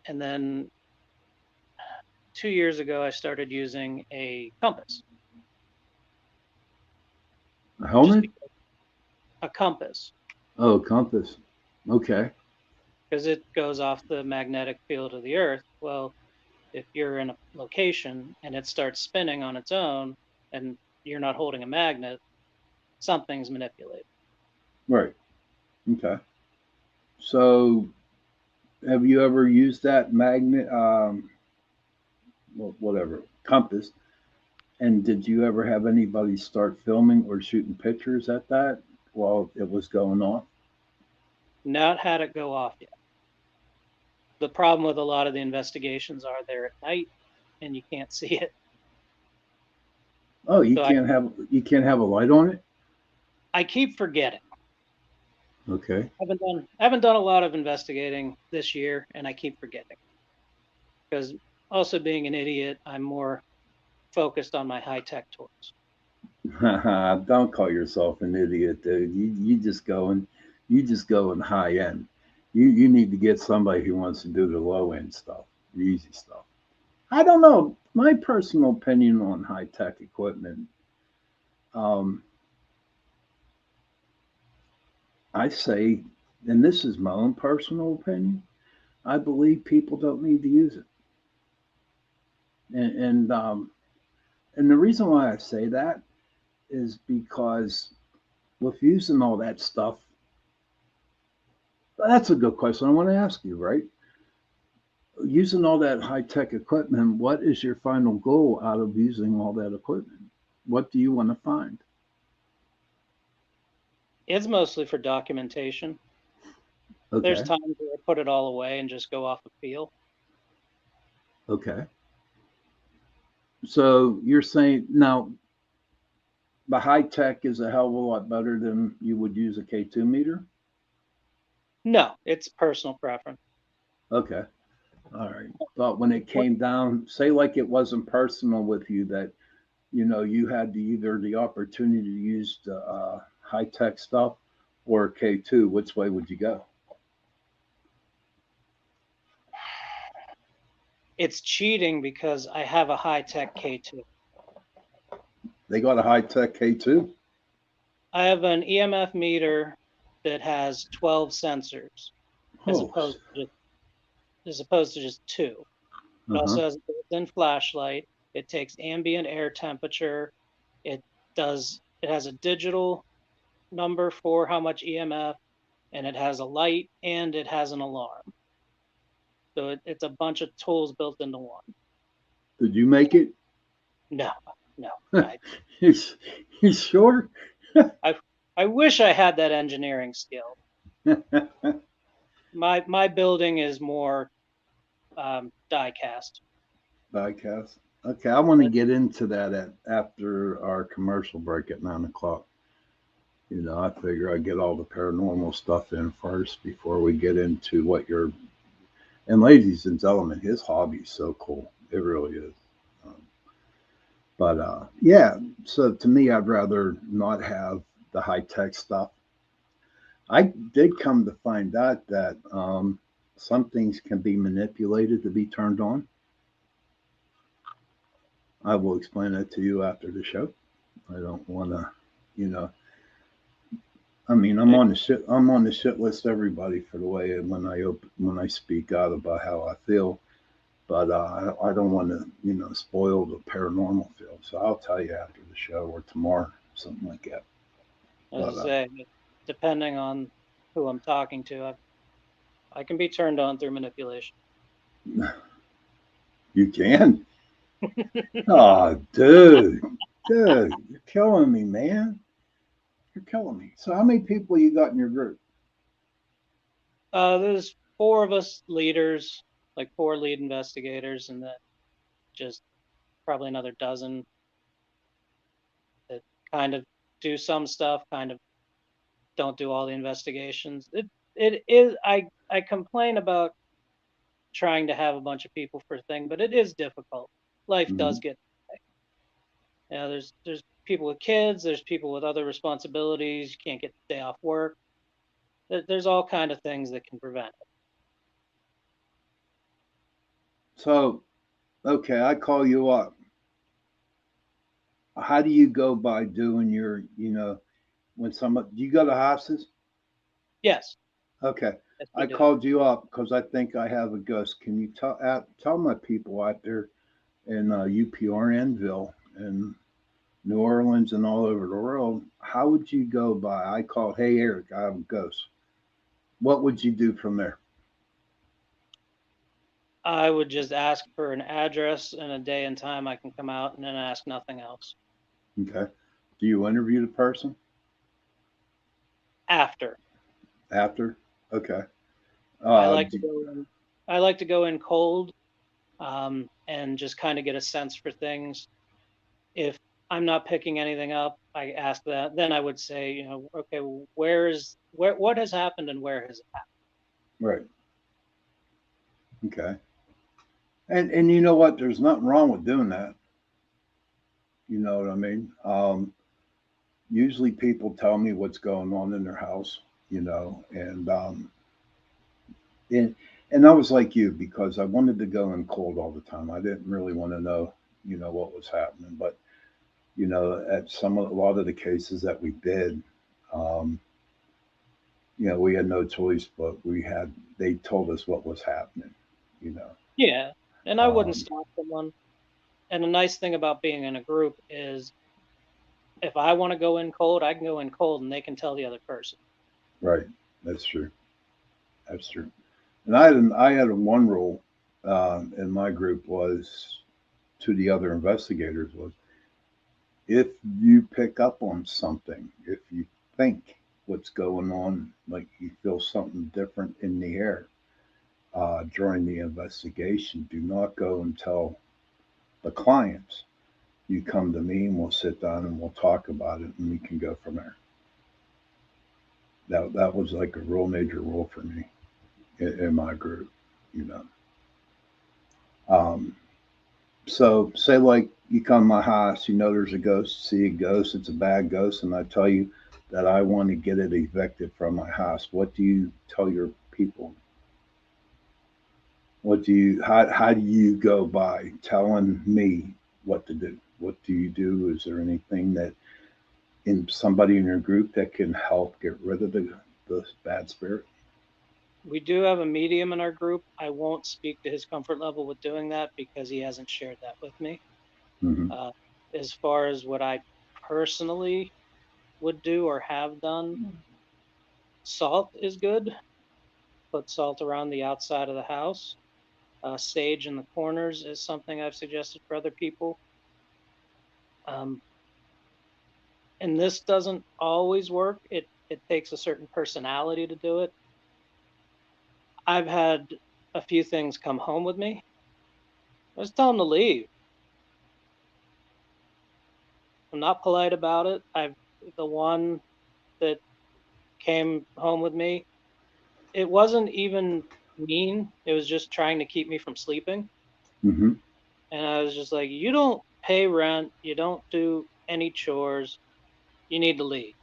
And then 2 years ago, I started using a compass. A Just helmet? a compass, Oh, compass. Okay. because it goes off the magnetic field of the Earth. Well, if you're in a location and it starts spinning on its own and you're not holding a magnet, something's manipulated. Right. Okay. So, have you ever used that magnet, whatever, compass? And did you ever have anybody start filming or shooting pictures at that while it was going on? Not had it go off yet. The problem with a lot of the investigations are they're at night and you can't see it. Oh, So you can't have a light on it? I keep forgetting. Okay. I haven't done a lot of investigating this year, and I keep forgetting. Because also being an idiot, I'm more focused on my high tech toys. Don't call yourself an idiot, dude. You just going high end. You need to get somebody who wants to do the low end stuff, the easy stuff. I don't know. My personal opinion on high tech equipment, um, I say, and this is my own personal opinion, I believe people don't need to use it. And and um, and the reason why I say that is because with using all that stuff, that's a good question I want to ask you, right? Using all that high tech equipment, what is your final goal out of using all that equipment? What do you want to find? It's mostly for documentation. There's Okay. times where I put it all away and just go off a feel. Okay. So you're saying now the high tech is a hell of a lot better than you would use a K2 meter? No, it's personal preference. Okay. All right. But when it What came down, say like it wasn't personal with you that, you had either the opportunity to use the high tech stuff or K2, which way would you go? It's cheating because I have a high tech K2. They got a high tech K2? I have an EMF meter that has 12 sensors as Oh, opposed to just two. It uh-huh. also has a built-in flashlight. It takes ambient air temperature. It it has a digital number for how much EMF, and it has a light and it has an alarm. So it's a bunch of tools built into one. Did you make it? No, no. you, you sure? I I wish I had that engineering skill. My building is more die cast. Podcast. Okay, I want to get into that after our commercial break at 9 o'clock. I figure I get all the paranormal stuff in first before we get into what you're. And ladies and gentlemen, his hobby is so cool. It really is. Um, but yeah, so to me, I'd rather not have the high tech stuff. I did come to find out that some things can be manipulated to be turned on. I will explain that to you after the show. I don't want to, you know. I mean, I'm I, on the shit. I'm on the shit list. Everybody for the way when I speak out about how I feel, but I don't want to, spoil the paranormal feel. So I'll tell you after the show or tomorrow, something like that. as But I say, depending on who I'm talking to, I can be turned on through manipulation. You can? Oh, dude, you're killing me, man. You're killing me. So how many people you got in your group? There's four of us leaders, like four lead investigators, and then just probably another dozen that kind of do some stuff, kind of don't do all the investigations. It is I complain about trying to have a bunch of people for a thing, but it is difficult. Life Mm-hmm. does get, there's people with kids, there's people with other responsibilities, you can't get the day off work. There's all kind of things that can prevent it. So, okay, I call you up. How do you go by doing your, when someone, do you go to houses? Yes, Okay. yes, we I do. called you up because I think I have a ghost. Can you tell my people out there in UPRNville and New Orleans and all over the world, how would you go by? I call, hey, Eric, I have a ghost. What would you do from there? I would just ask for an address and a day and time I can come out, and then ask nothing else. Okay. Do you interview the person After, after? Okay. I Uh, like to do, go in. I like to go in cold, and just kind of get a sense for things. If I'm not picking anything up, I ask that. Then I would say, okay, what has happened and where has it happened? right. Okay. And you know what? There's nothing wrong with doing that. You know what I mean? Usually people tell me what's going on in their house, and and I was like you because I wanted to go in cold all the time. I didn't really want to know, what was happening. But at a lot of the cases that we did, um, we had no choice, but they told us what was happening. You know, Yeah, and I wouldn't um, stop someone. And the nice thing about being in a group is if I want to go in cold, I can go in cold, and they can tell the other person. right? That's true. That's true. And I had a one rule in my group was to the other investigators was if you pick up on something, if you think what's going on, like you feel something different in the air during the investigation, do not go and tell the clients. You come to me and we'll sit down and we'll talk about it and we can go from there. That was like a real major rule for me in my group, you know. Um, so say like you come to my house, there's a ghost, see a ghost, it's a bad ghost, and I tell you that I want to get it evicted from my house. What do you tell your people? How do you go by telling me what to do? What do you do? Is there anything that in somebody in your group that can help get rid of the bad spirit? We do have a medium in our group. I won't speak to his comfort level with doing that because he hasn't shared that with me. Hmm. Uh, as far as what I personally would do or have done, salt is good. Put salt around the outside of the house. Sage in the corners is something I've suggested for other people. Um, and this doesn't always work. It takes a certain personality to do it. I've had a few things come home with me. I was telling them to leave. I'm not polite about it. The one that came home with me, it wasn't even mean. It was just trying to keep me from sleeping. Hmm. And I was just like, you don't pay rent, you don't do any chores, you need to leave.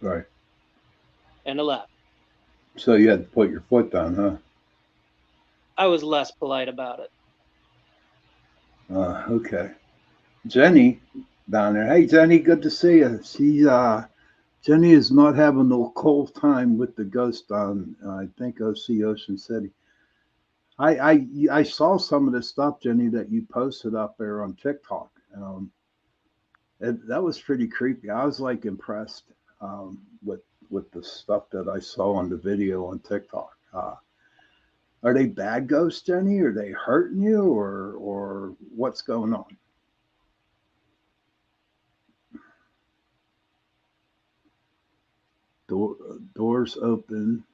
Right. And I left. So you had to put your foot down, huh? I was less polite about it. Okay. Jenny down there. Hey, Jenny, good to see you. Jenny is not having no cold time with the ghost on, I think, OC Ocean City. I saw some of the stuff, Jenny, that you posted up there on TikTok. That was pretty creepy. I was like impressed with the stuff that I saw on the video on TikTok. Are they bad ghosts, Jenny? Are they hurting you, or what's going on? Doors opening,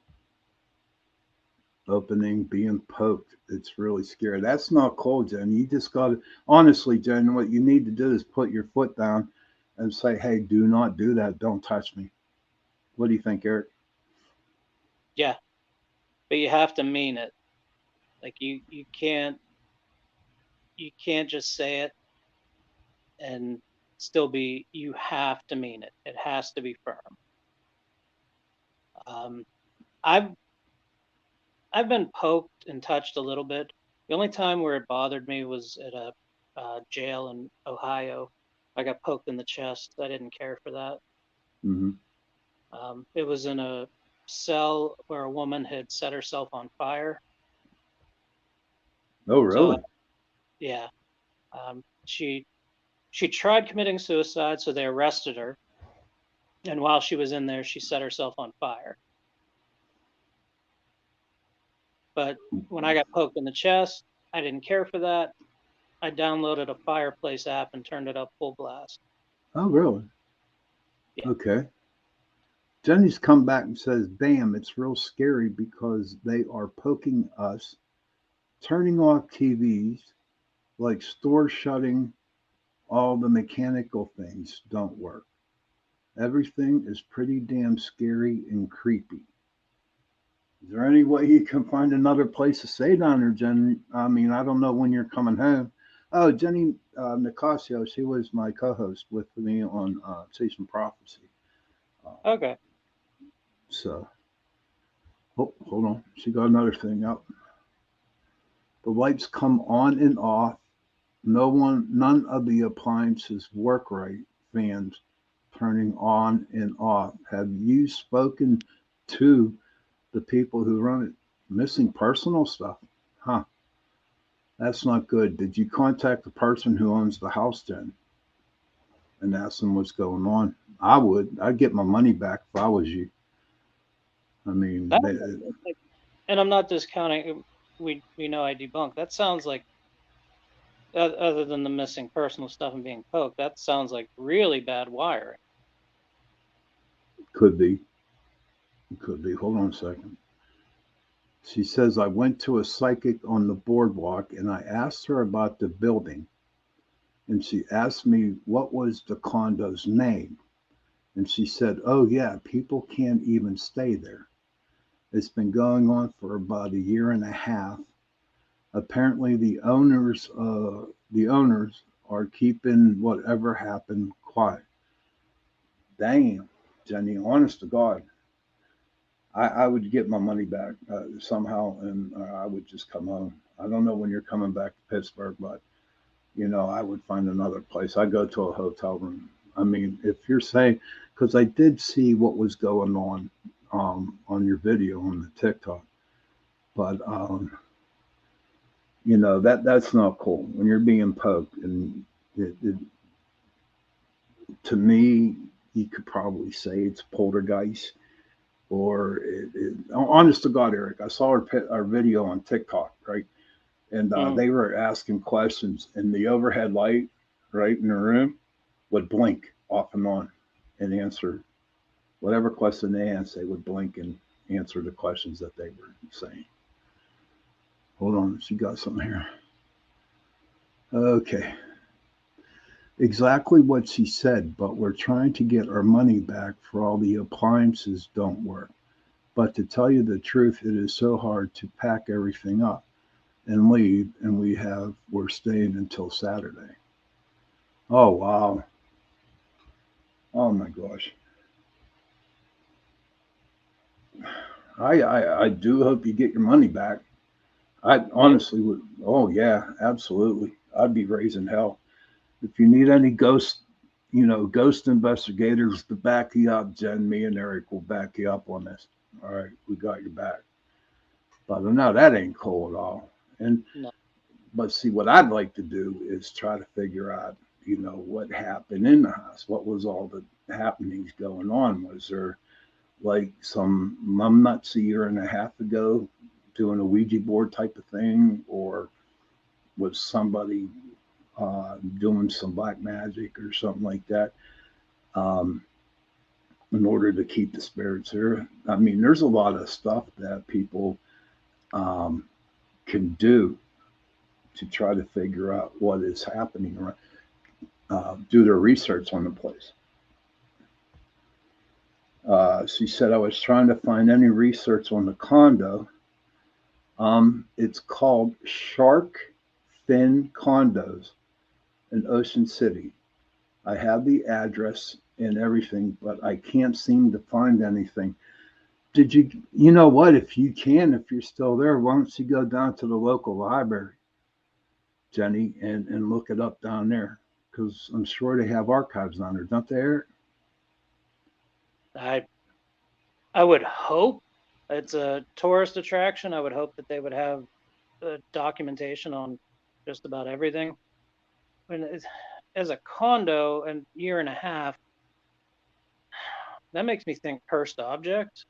being poked. It's really scary. That's not cool, Jen. You just got to, honestly, Jen, what you need to do is put your foot down and say, hey, do not do that. Don't touch me. What do you think, Eric? Yeah, but you have to mean it. Like you can't just say it and still be. You have to mean it. It has to be firm. I've been poked and touched a little bit. The only time where it bothered me was at a jail in Ohio. I got poked in the chest. I didn't care for that. Mm-hmm. It was in a cell where a woman had set herself on fire. Oh, So really? yeah, she tried committing suicide, so they arrested her. And while she was in there, she set herself on fire. But when I got poked in the chest, I didn't care for that. I downloaded a fireplace app and turned it up full blast. Oh, really? Yeah. Okay. Jenny's come back and says, damn, it's real scary because they are poking us, turning off TVs, like store shutting, all the mechanical things don't work. Everything is pretty damn scary and creepy. Is there any way you can find another place to stay down there, Jenny? I mean, I don't know when you're coming home. Oh, Jenny Nicasio, she was my co-host with me on Chasing Prophecy. Okay. So, oh, hold on. She got another thing up. The lights come on and off. None of the appliances work right. Fans turning on and off. Have you spoken to the people who run it? Missing personal stuff? Huh. That's not good. Did you contact the person who owns the house, Jen, and ask them what's going on? I would. I'd get my money back if I was you. I mean, That, and I'm not discounting. We know I debunk. That sounds like, other than the missing personal stuff and being poked, that sounds like really bad wiring. could be. Could be. Hold on a second. She says, I went to a psychic on the boardwalk and I asked her about the building. And she asked me what was the condo's name. And she said, oh, yeah, people can't even stay there. It's been going on for about a year and a half. Apparently, the owners are keeping whatever happened quiet. Damn, Jenny, honest to God, I would get my money back somehow, and I would just come home. I don't know when you're coming back to Pittsburgh, but I would find another place. I'd go to a hotel room. I mean, if you're saying, because I did see what was going on your video on the TikTok, but that's not cool when you're being poked, and to me, you could probably say it's poltergeist, or honest to God, Eric, I saw our video on TikTok, right? And they were asking questions, and the overhead light right in the room would blink off and on and answer whatever question they asked. They would blink and answer the questions that they were saying. Hold on, she got something here. Okay. Exactly what she said, but we're trying to get our money back for all the appliances don't work. But to tell you the truth, it is so hard to pack everything up and leave, and we're staying until Saturday. Oh wow. Oh my gosh. I do hope you get your money back. I honestly would. Oh yeah, absolutely. I'd be raising hell. If you need any ghost investigators to back you up, Jen, me and Eric will back you up on this. All right, we got your back. But no, that ain't cool at all. And No. but see, what I'd like to do is try to figure out, what happened in the house. What was all the happenings going on? Was there like some mum nuts a year and a half ago doing a Ouija board type of thing, or was somebody doing some black magic or something like that, in order to keep the spirits there. I mean, there's a lot of stuff that people can do to try to figure out what is happening, or do their research on the place. She said, I was trying to find any research on the condo. It's called Shark Fin Condos in Ocean City. I have the address and everything, but I can't seem to find anything. Did you know what? If you can, if you're still there, why don't you go down to the local library, Jenny, and look it up down there? Because I'm sure they have archives on there, don't they, Eric? I would hope. It's a tourist attraction. I would hope that they would have documentation on just about everything. As a condo, a year and a half, that makes me think cursed object,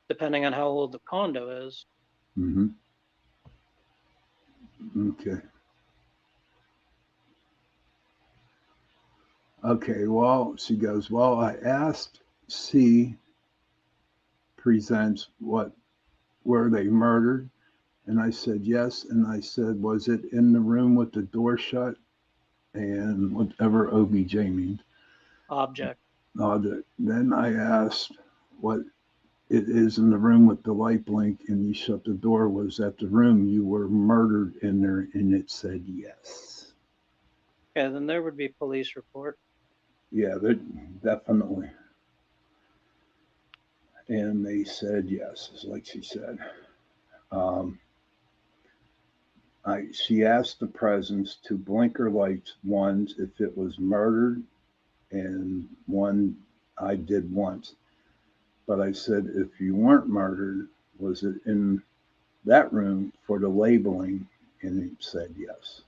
depending on how old the condo is. Mm-hmm. Okay. Okay, well, she goes, well, I asked C presents were they murdered? And I said, yes. And I said, was it in the room with the door shut? And whatever OBJ means. Object. Then I asked what it is in the room with the light blink, and you shut the door. Was that the room you were murdered in there? And it said yes. Okay, then there would be police report. Yeah, definitely. And they said yes, like she said. She asked the presence to blink her lights once if it was murdered, and one I did once. But I said, if you weren't murdered, was it in that room for the labeling? And it said yes.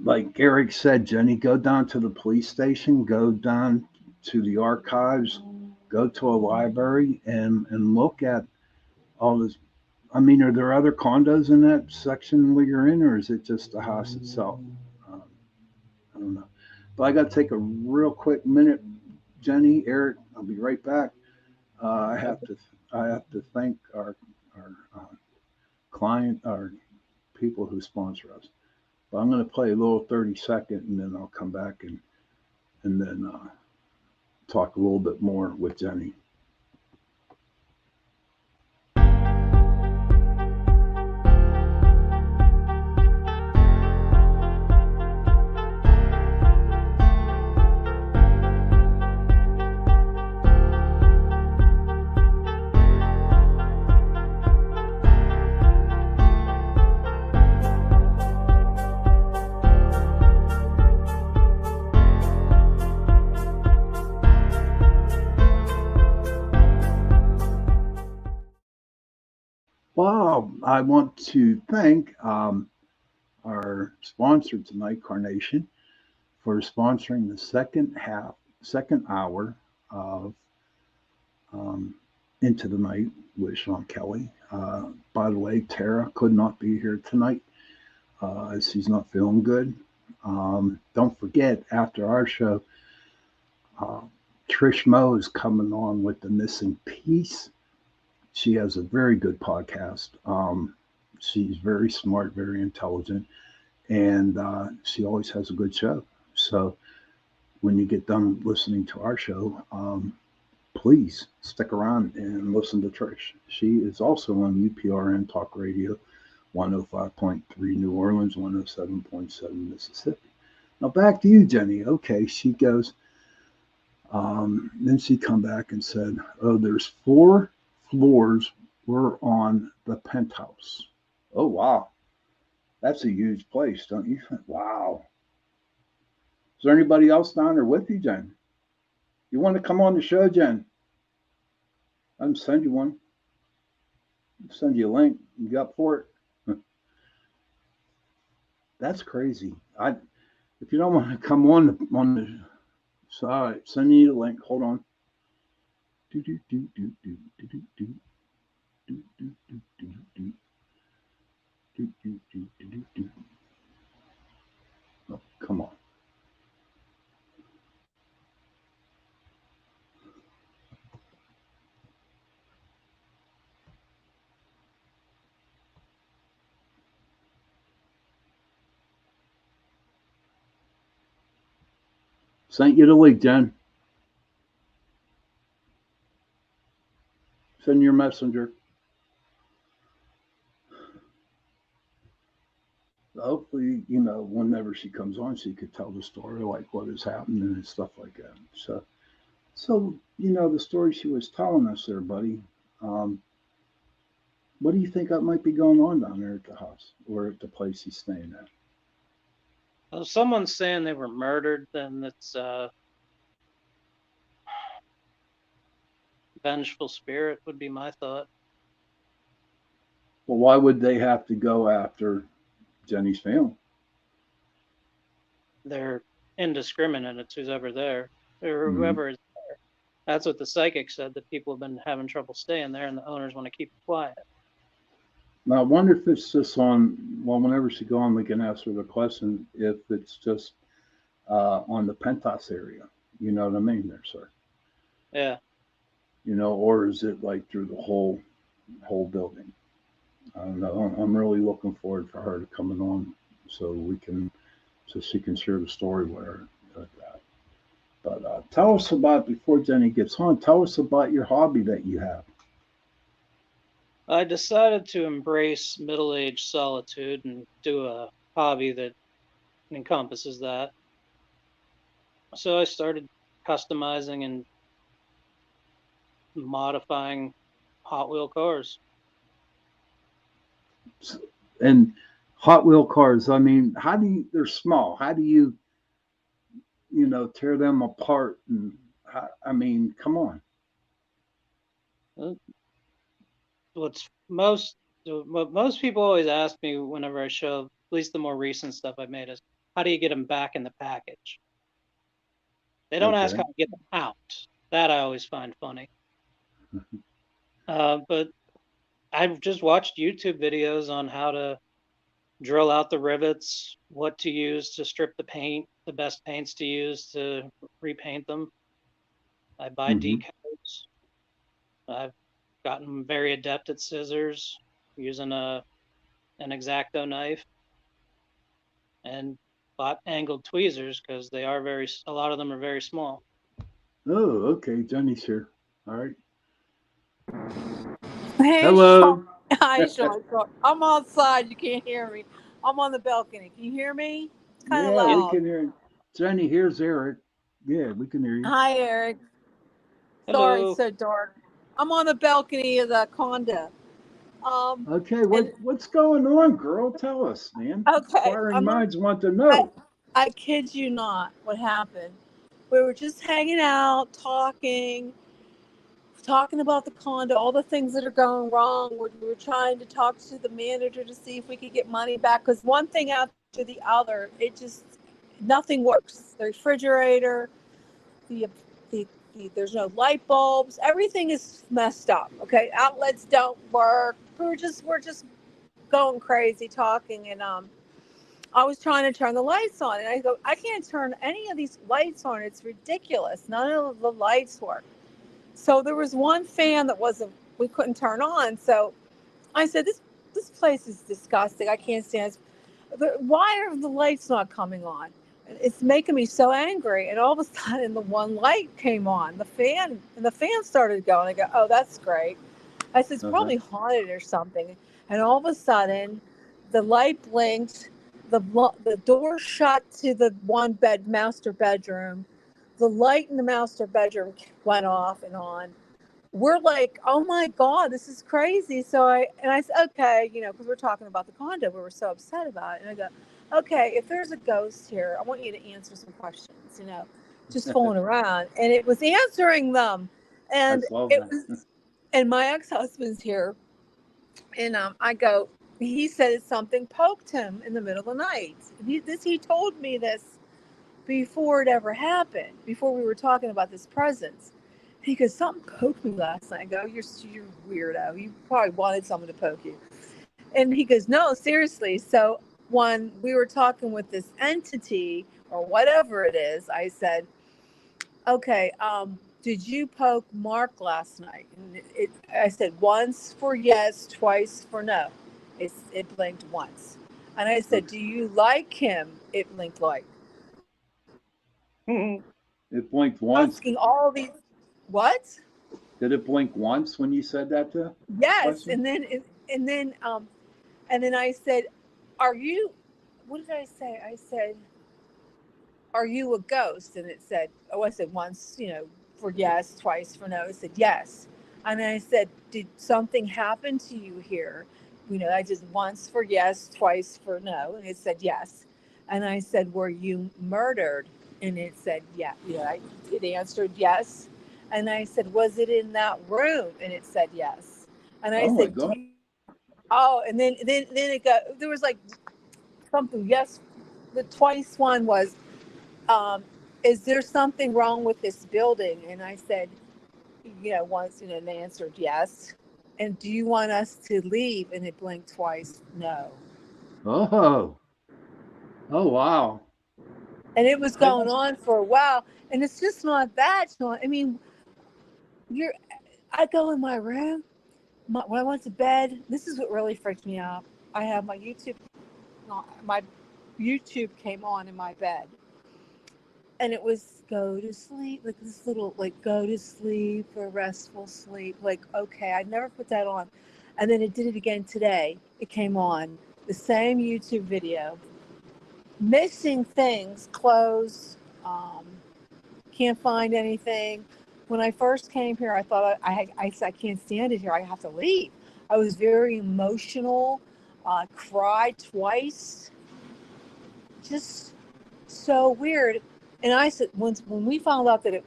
Like Eric said, Jenny, go down to the police station, go down to the archives, go to a library, and look at all this. I mean, are there other condos in that section where you're in, or is it just the house itself? I don't know. But I got to take a real quick minute, Jenny, Eric. I'll be right back. I have to thank our client, our people who sponsor us. But I'm going to play a little 30-second, and then I'll come back and then talk a little bit more with Jenny. Well, I want to thank our sponsor tonight, Carnation, for sponsoring the second hour of Into the Night with Shawn Kelly. By the way, Tara could not be here tonight as she's not feeling good. Don't forget, after our show, Trish Moe is coming on with The Missing Piece. She has a very good podcast. She's very smart, very intelligent, and she always has a good show. So when you get done listening to our show, please stick around and listen to Trish. She is also on UPRN Talk Radio, 105.3 New Orleans, 107.7 Mississippi. Now back to you, Jenny. Okay, she goes, then she come back and said, oh, there's 4 floors were on the penthouse. Oh, wow. That's a huge place, don't you think? Wow. Is there anybody else down there with you, Jen? You want to come on the show, Jen? I'll send you one. I'll send you a link. You got for it? That's crazy. If you don't want to come on the side, send you the link. Hold on. Do do do do do do do do do do do do do do do do do do. Oh, come on. Sent you the link, Jen. Send your messenger. Hopefully, whenever she comes on, she could tell the story, like what has happened and stuff like that. So, the story she was telling us there, buddy. Um, what do you think that might be going on down there at the house or at the place he's staying at? Well, if someone's saying they were murdered, then it's vengeful spirit would be my thought. Well, why would they have to go after Jenny's family? They're indiscriminate. It's who's ever there or Mhm. whoever is there. That's what the psychic said, that people have been having trouble staying there and the owners want to keep it quiet. Now, I wonder if it's just on, well, whenever she go on, we can ask her the question if it's just on the Pentas area. You know what I mean there, sir? Yeah. Or is it like through the whole building? I don't know. I'm really looking forward for her to coming on so she can share the story with her. Like that. But tell us about, before Jenny gets on, tell us about your hobby that you have. I decided to embrace middle-aged solitude and do a hobby that encompasses that. So I started customizing and modifying Hot Wheel cars. And Hot Wheel cars, I mean, they're small. How do you, tear them apart? And I mean, come on. What most people always ask me whenever I show, at least the more recent stuff I've made, is how do you get them back in the package? They don't ask Okay. how to get them out. That I always find funny. But I've just watched YouTube videos on how to drill out the rivets, what to use to strip the paint, the best paints to use to repaint them. I buy Mm-hmm. decals. I've gotten very adept at scissors, using an X-Acto knife, and bought angled tweezers because a lot of them are very small. Oh, okay. Jenny's here. All right. Hey, Shawn. Hello. Hi, Shawn. I'm outside. You can't hear me. I'm on the balcony. Can you hear me? It's kind of Yeah, Yeah. we loud. can hear you. Jenny, here's Eric. Yeah, we can hear you. Hi, Eric. Sorry, it's Hello. so dark. I'm on the balcony of the condo. Um, Okay, and what's going on, girl? Tell us, man. okay, Inquiring minds want to know. I kid you not. What happened? We were just hanging out, talking about the condo, all the things that are going wrong. We were trying to talk to the manager to see if we could get money back, because one thing after the other, nothing works. The refrigerator, the, the there's no light bulbs. Everything is messed up. Okay, outlets don't work. We're just going crazy talking, and I was trying to turn the lights on, and I go, I can't turn any of these lights on. It's ridiculous. None of the lights work. So there was one fan that we couldn't turn on. So I said, this place is disgusting. I can't stand it. Why are the lights not coming on? It's making me so angry. And all of a sudden the one light came on, and the fan started going. I go, oh, that's great. I said, it's Uh-huh. probably haunted or something. And all of a sudden the light blinked, the door shut to the master bedroom. The light in the master bedroom went off and on. We're like, oh my God, this is crazy. I said, okay, because we're talking about the condo. We were so upset about it. And I go, okay, if there's a ghost here, I want you to answer some questions, just fooling around. And it was answering them. I And love it that. was, and my ex-husband's here. And I go, he said something poked him in the middle of the night. He told me this before it ever happened, before we were talking about this presence. He goes, something poked me last night. I go, you're weirdo. You probably wanted someone to poke you. And he goes, no, seriously. So when we were talking with this entity or whatever it is, I said, okay, did you poke Mark last night? And I said, once for yes, twice for no. It blinked once. And I said, do you like him? It blinked like. It blinked once. Asking all these, what? Did it blink once when you said that to? Yes. Question? And then I said, are you, what did I say? I said, are you a ghost? And it said, oh, I said once, for yes, twice for no. It said yes. And I said, did something happen to you here? I just once for yes, twice for no. And it said yes. And I said, were you murdered? And it said, yeah. It answered yes. And I said, was it in that room? And it said yes. And I Oh said, my God. and then it got, there was like something, yes. The twice one was, is there something wrong with this building? And I said, once, and they answered yes. And do you want us to leave? And it blinked twice, no. Oh wow. And it was going on for a while. And it's just not that, Shawn. I mean, I go in my room when I went to bed. This is what really freaked me out. I have my YouTube came on in my bed. And it was go to sleep, like this little, like go to sleep or restful sleep. Like, okay, I never put that on. And then it did it again today. It came on the same YouTube video. Missing things, clothes, can't find anything. When I first came here, I thought I can't stand it here. I have to leave. I was very emotional, cried twice. Just so weird. And I said, when we found out that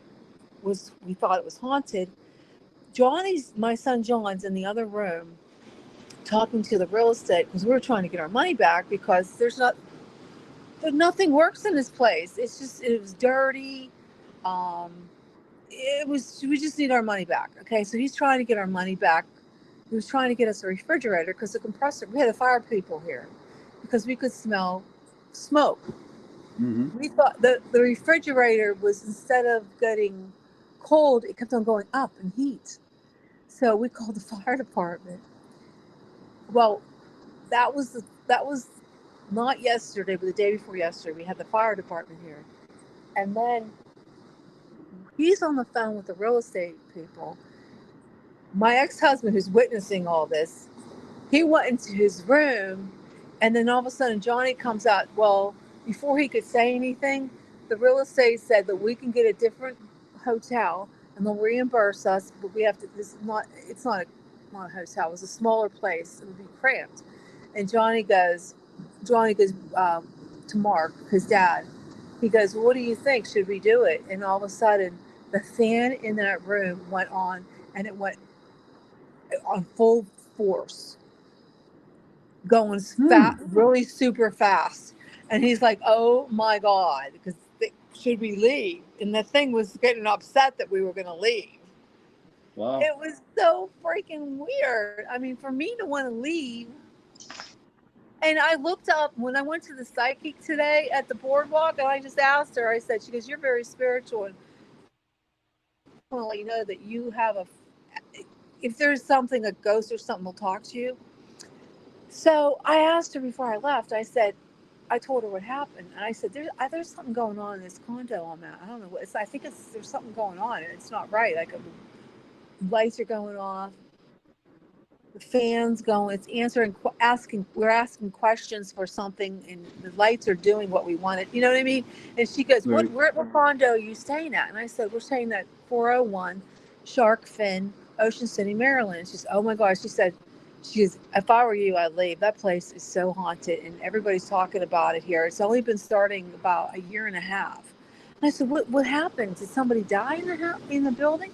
we thought it was haunted, my son John's in the other room talking to the real estate because we were trying to get our money back because nothing works in this place. It was dirty. We just need our money back. Okay. So he's trying to get our money back. He was trying to get us a refrigerator because the compressor, we had the fire people here because we could smell smoke. Mm-hmm. We thought the refrigerator was, instead of getting cold, it kept on going up in heat. So we called the fire department. Well, that was not yesterday, but the day before yesterday. We had the fire department here. And then he's on the phone with the real estate people. My ex-husband, who's witnessing all this, he went into his room, and then all of a sudden Johnny comes out. Well, before he could say anything, the real estate said that we can get a different hotel and they'll reimburse us, but we have to, it's not a hotel, it was a smaller place, it would be cramped. And Johnny goes to Mark, his dad, he goes, well, what do you think, should we do it? And all of a sudden the fan in that room went on, and it went on full force, going really super fast. And he's like, oh my God, because should we leave? And the thing was getting upset that we were going to leave. Wow. It was so freaking weird. I mean, for me to want to leave. And I looked up when I went to the psychic today at the boardwalk, and I just asked her, I said, she goes, you're very spiritual, and I want to let you know that you have if there's something, a ghost or something will talk to you. So I asked her before I left, I told her what happened. And I said, there's something going on in this condo I'm at. I don't know what I think there's something going on. And it's not right. Like lights are going off, the fans going, it's we're asking questions for something, and the lights are doing what we wanted. You know what I mean? And she goes, right. what condo are you staying at? And I said, we're staying at 401 Shark Fin, Ocean City, Maryland. She said, oh my gosh. She said, if I were you, I'd leave. That place is so haunted, and everybody's talking about it here. It's only been starting about a year and a half. And I said, what happened? Did somebody die in the building?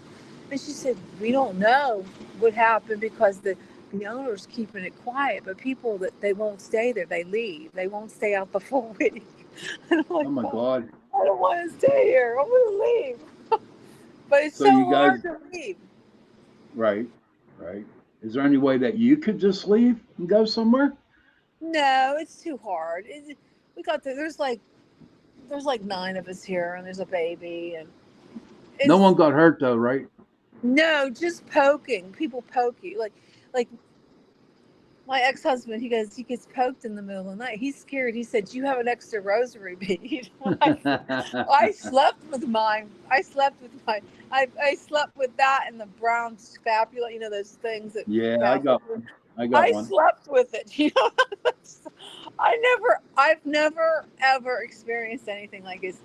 And she said, we don't know what happened because the owner's keeping it quiet, but people that they won't stay there, they leave. They won't stay out the full week. And I'm like, Oh my God. I don't want to stay here. I want to leave. But it's So so you hard guys, to leave. right, right. Is there any way that you could just leave and go somewhere? No, it's too hard. We got there's like 9 of us here, and there's a baby, and No one it's got hurt though, right? no, just poking. People poke you, like my ex-husband. He gets poked in the middle of the night. He's scared. He said, "Do you have an extra rosary bead?" I slept with mine. I slept with that and the brown spatula. You know those things that Yeah, I Catholic. got one. I got I one. slept with it. You know, I've never ever experienced anything like this.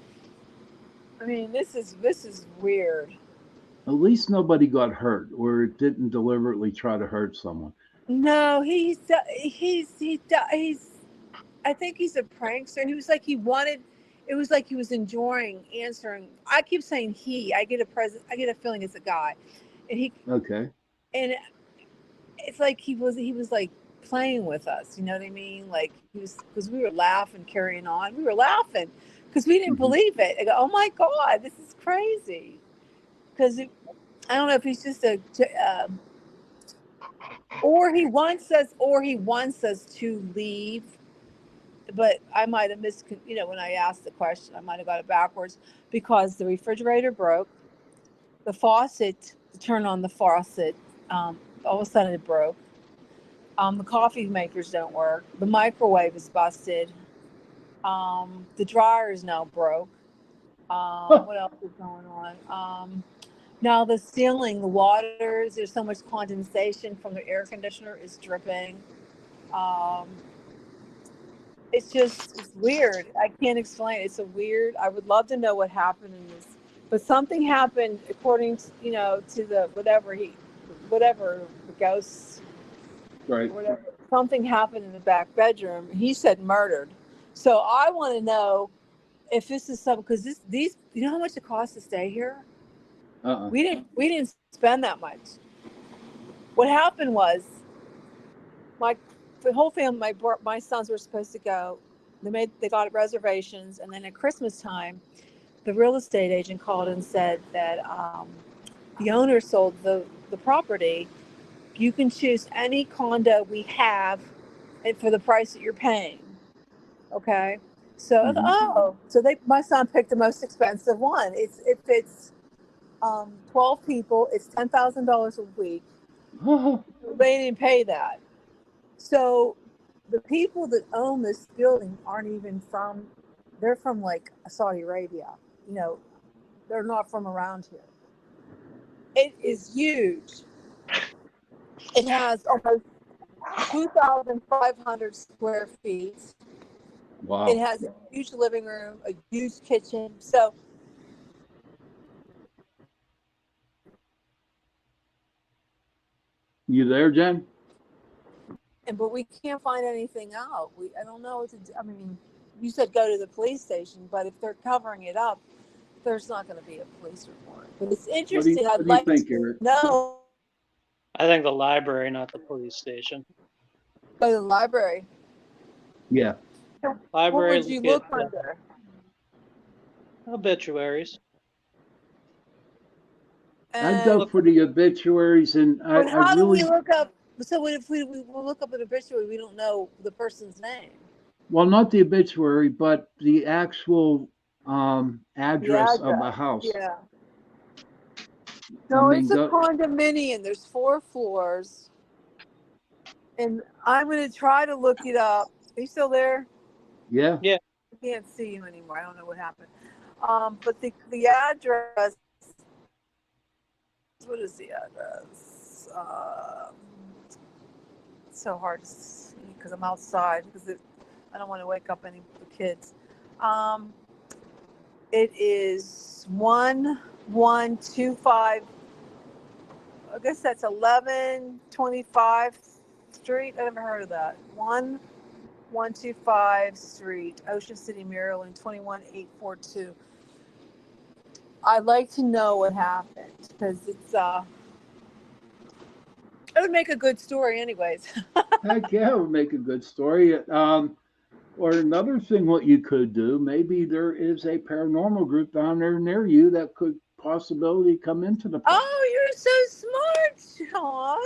I mean, this is weird. At least nobody got hurt or didn't deliberately try to hurt someone. No, he's. I think he's a prankster. He was like he wanted. It was like he was enjoying answering. I keep saying he. I get a present. I get a feeling it's a guy, and he Okay. and it's like he was like playing with us. You know what I mean? Like he was because we were laughing, carrying on. We were laughing because we didn't Hmm. believe it. I go, oh my god, this is crazy. Because I don't know if he's just or he wants us to leave. But I might have missed. You know, when I asked the question, I might have got it backwards because the refrigerator broke. The faucet, to turn on the faucet, all of a sudden it broke. The coffee makers don't work. The microwave is busted. The dryer is now broke. What else is going on? Now the ceiling, the water, there's so much condensation from the air conditioner is dripping. Um, it's weird. I can't explain. It's a weird. I would love to know what happened in this, but something happened according to to the whatever the ghosts Right. whatever. Something happened in the back bedroom. He said murdered. So I want to know if this is something because these you know how much it costs to stay here. Uh-uh. We didn't spend that much. What happened was my the whole family my sons were supposed to go. They got reservations, and then at Christmas time, the real estate agent called and said that the owner sold the property. You can choose any condo we have, and for the price that you're paying. Okay. So I thought, Hmm. oh, so my son picked the most expensive one. It fits 12 people. It's $10,000 a week. They didn't pay that. So the people that own this building aren't even from. They're from like Saudi Arabia. You know, they're not from around here. It is huge. It has almost 2,500 square feet. It Wow. has a huge living room, a huge kitchen. So You there, Jen? but we can't find anything out. I don't know what to do. I mean, you said go to the police station, but if they're covering it up, there's not going to be a police report. But it's interesting. I'd What do you like to think, Eric? know. I think the library, not the police station. Go to the library. Yeah. What Library, would you look look at under? obituaries. I'd go And Look, for the obituaries, and but I how do we really, look up? So what if we look up an obituary? We don't know the person's name. well, not the obituary, but the actual The address of a address. house. Yeah. I No, mean, it's a go, condominium. There's 4 floors. And I'm going to try to look it up. Are you still there? yeah. yeah, I can't see you anymore. I don't know what happened. But the address, what is the address? It's so hard to see because I'm outside because I don't want to wake up any of the kids. Um, it is 1125. I guess that's 1125 Street. I never heard of that. 1125 Street, Ocean City, Maryland, 21842. I'd like to know what happened because it would make a good story anyways. Heck yeah, it would make a good story. Or another thing, what you could do, maybe there is a paranormal group down there near you that could possibility come into the park. Oh, you're so smart, Shawn.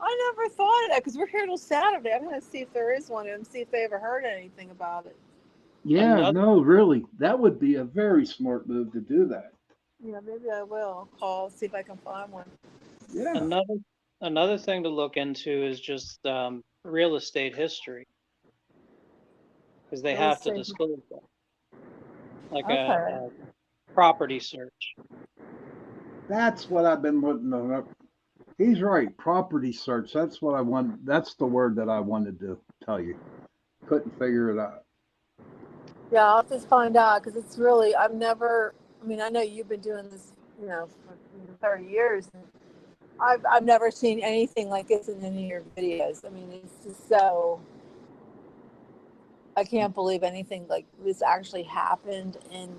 I never thought of that because we're here till Saturday. I'm going to see if there is one and see if they ever heard anything about it. Yeah, Another no, really, that would be a very smart move to do that. Yeah, maybe I will call, see if I can find one. Yeah, another thing to look into is just real estate history, because they Real have to estate. disclose that, like Okay. a property search. that's what I've been looking up. He's right. Property search. That's what I want. That's the word that I wanted to tell you. Couldn't figure it out. Yeah, I'll just find out because it's really, I've never, I mean, I know you've been doing this, for 30 years. And I've never seen anything like this in any of your videos. I mean, it's just so, I can't believe anything like this actually happened. And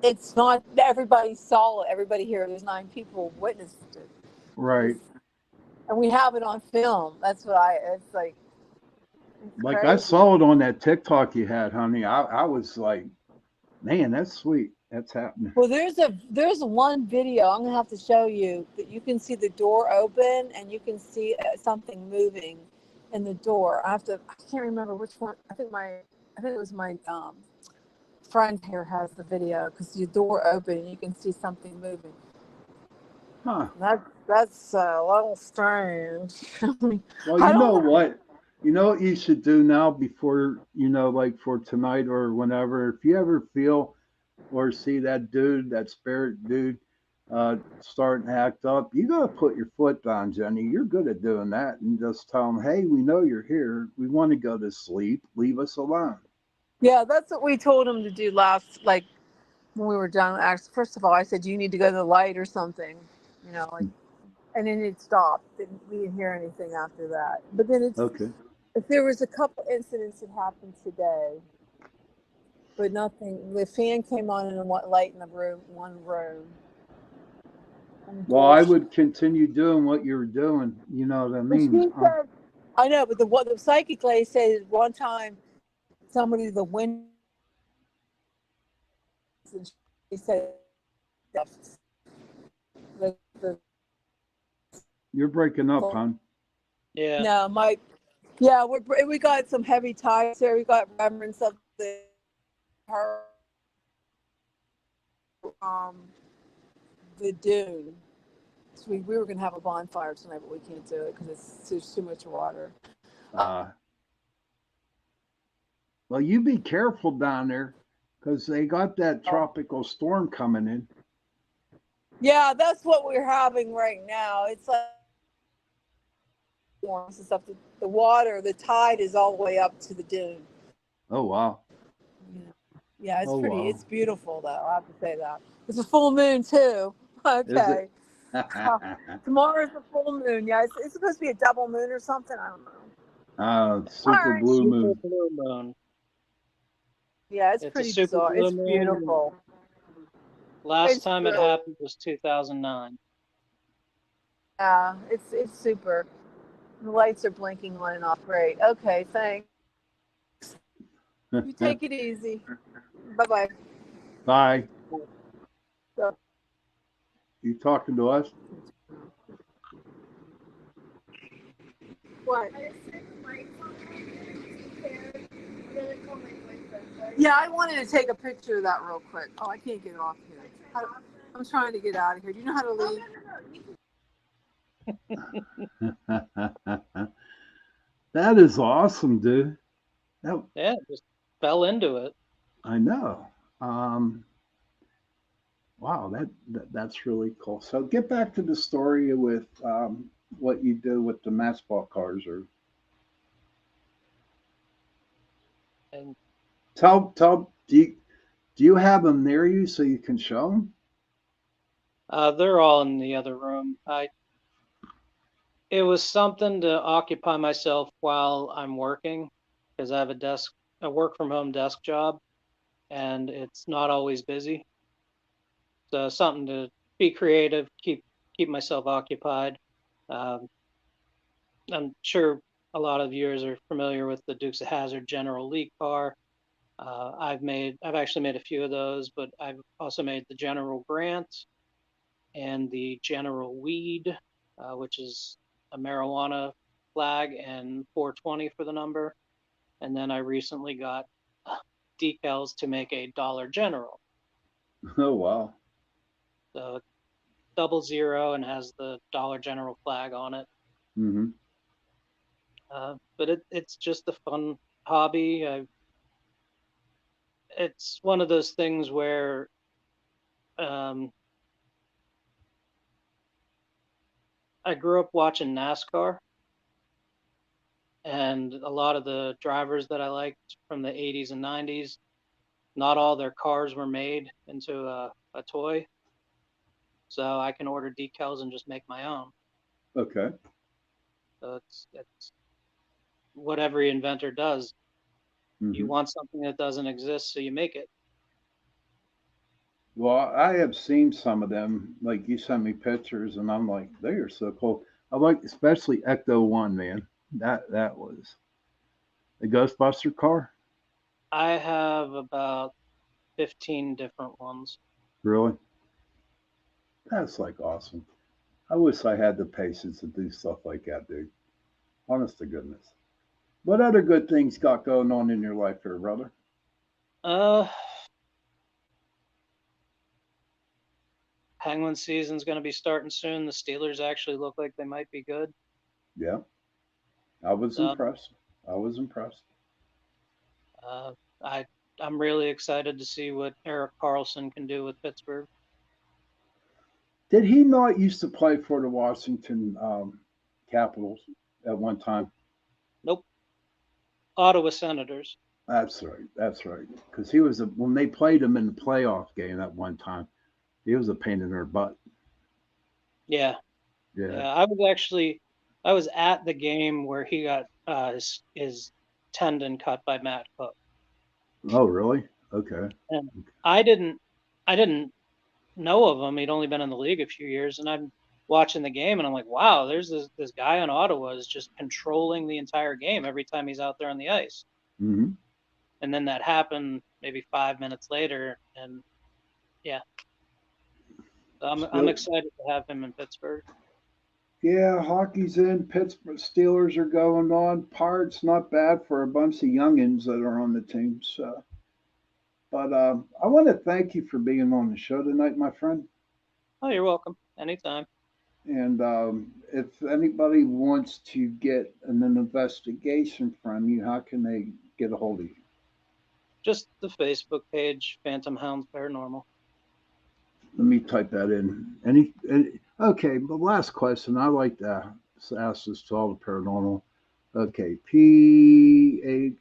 it's not, everybody saw it. Everybody here, there's 9 people witnessed it. Right. It's, and we have it on film. That's what it's like, it's Like I crazy. saw it on that TikTok you had, honey. I was like, man, that's sweet. That's happening. Well, there's one video I'm gonna have to show you that you can see the door open and you can see something moving in the door. I can't remember which one. I think it was my friend here has the video because the door open and you can see something moving. Huh. That's a little strange. Well, I you know don't. what? You know what you should do now before, like for tonight or whenever, if you ever feel or see that dude, that spirit dude, starting to act up, you got to put your foot down, Jenny. You're good at doing that. And just tell them, hey, we know you're here. We want to go to sleep. Leave us alone. Yeah, that's what we told him to do last. Like when we were done. Actually, first of all, I said you need to go to the light or something. Like. And then it stopped. We didn't hear anything after that. But then Okay. if there was a couple incidents that happened today, but nothing. The fan came on and one light in the room, one room. And the Well, door. I would continue doing what you were doing. You know what I But mean? she said, I know, but the psychic lady said one time somebody the window. And she said, the You're breaking up, hon. Yeah. no, yeah, we got some heavy ties there. We got remnants of her the dune. So we were going to have a bonfire tonight, but we can't do it because there's too much water. Uh, well, you be careful down there because they got that tropical storm coming in. Yeah, that's what we're having right now. It's like stuff. The water, the tide is all the way up to the dune. Oh, wow. Yeah, it's Oh, pretty. wow. It's beautiful, though. I have to say that. It's a full moon too. Is it? Okay. Tomorrow's a full moon. Yeah, it's supposed to be a double moon or something. I don't know. All Super right. blue Super moon. blue moon. Yeah, it's It's a pretty super bizarre. blue It's moon. beautiful. Last It's time it really, happened was 2009. yeah, it's super. The lights are blinking on and off. Great. Okay, thanks. You take it easy. Bye-bye. Bye. So, You talking to us? what? Yeah, I wanted to take a picture of that real quick. Oh, I can't get off here. I'm trying to get out of here. Do you know how to leave? That is awesome, dude. Yeah, just fell into it. I know. Wow, that's really cool. So get back to the story with what you do with the matchball cars, or And tell. Do you have them near you so you can show them? they're all in the other room. It was something to occupy myself while I'm working, because I have a work from home desk job, and it's not always busy. So something to be creative, keep myself occupied. Um, I'm sure a lot of viewers are familiar with the Dukes of Hazzard General Lee car. I've actually made a few of those, but I've also made the General Grant and the General Weed, which is a marijuana flag and 420 for the number. And then I recently got decals to make a Dollar General. Oh, wow. So it's 00 and has the Dollar General flag on it. Mm-hmm. But it's just a fun hobby. It's one of those things where I grew up watching NASCAR, and a lot of the drivers that I liked from the 80s and 90s, not all their cars were made into a toy. So I can order decals and just make my own. Okay. So it's what every inventor does. You Mm-hmm. want something that doesn't exist, so you make it. Well, I have seen some of them. Like you sent me pictures, and I'm like, they are so cool. I like especially Ecto One, man. That was the Ghostbuster car. I have about 15 different ones. Really? That's like awesome. I wish I had the patience to do stuff like that, dude. Honest to goodness. What other good things got going on in your life here, brother? Uh, Penguin season's going to be starting soon. The Steelers actually look like they might be good. Yeah, I was So impressed. I was impressed. uh, I I'm really excited to see what Eric Carlson can do with Pittsburgh. Did he not used to play for the Washington Capitals at one time? Nope. Ottawa Senators. That's right. That's right. Because he was when they played him in the playoff game at one time. He was a pain in their butt. Yeah. Yeah. Yeah. I was at the game where he got his tendon cut by Matt Cook. Oh, really? Okay. And I didn't I didn't know of him. He'd only been in the league a few years, and I'm watching the game and I'm like, wow, there's this guy in Ottawa is just controlling the entire game every time he's out there on the ice. Mm-hmm. And then that happened maybe 5 minutes later, and yeah, so I'm Still, excited to have him in Pittsburgh. yeah, hockey's in. Pittsburgh Steelers are going on. Pirates not bad for a bunch of youngins that are on the team. So, but I want to thank you for being on the show tonight, my friend. Oh, you're welcome. Anytime. And if anybody wants to get an investigation from you, how can they get a hold of you? Just the Facebook page, Phantom Hounds Paranormal. Let me type that in. Any okay, the last question I like to ask this to all the paranormal. Okay, Phatom.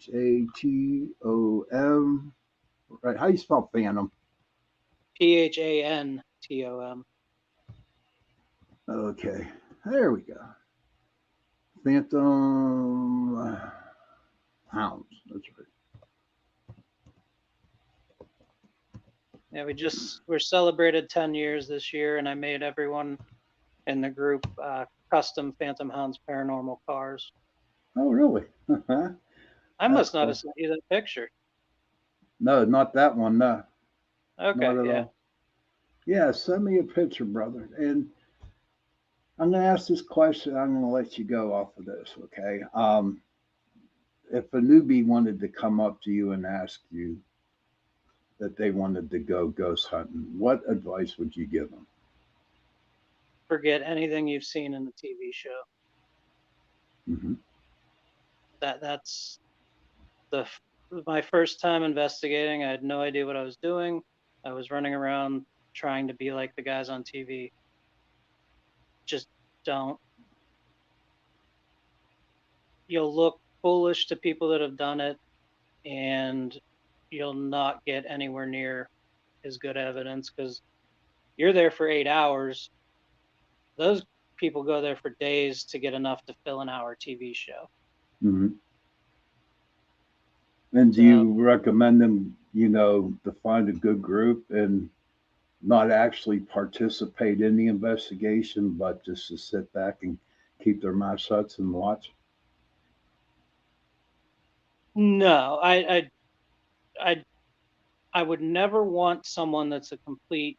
Right? How do you spell Phantom? Phantom. Okay, there we go. Phantom Hounds. That's right. Yeah, we're celebrated 10 years this year, and I made everyone in the group custom Phantom Hounds Paranormal cars. Oh, really? I That's must not have cool. sent you that picture. No, not that one. No, not Okay, at yeah. all. Yeah, send me a picture, brother. And I'm going to ask this question. I'm going to let you go off of this, okay? If a newbie wanted to come up to you and ask you that they wanted to go ghost hunting, what advice would you give them? Forget anything you've seen in the TV show. Mm-hmm. That's my first time investigating. I had no idea what I was doing. I was running around trying to be like the guys on TV. Just don't. You'll look foolish to people that have done it, and you'll not get anywhere near as good evidence because you're there for 8 hours. Those people go there for days to get enough to fill an hour TV show. Mm-hmm. And do So you recommend them, to find a good group and not actually participate in the investigation, but just to sit back and keep their mouth shut and watch? no, I I would never want someone that's completely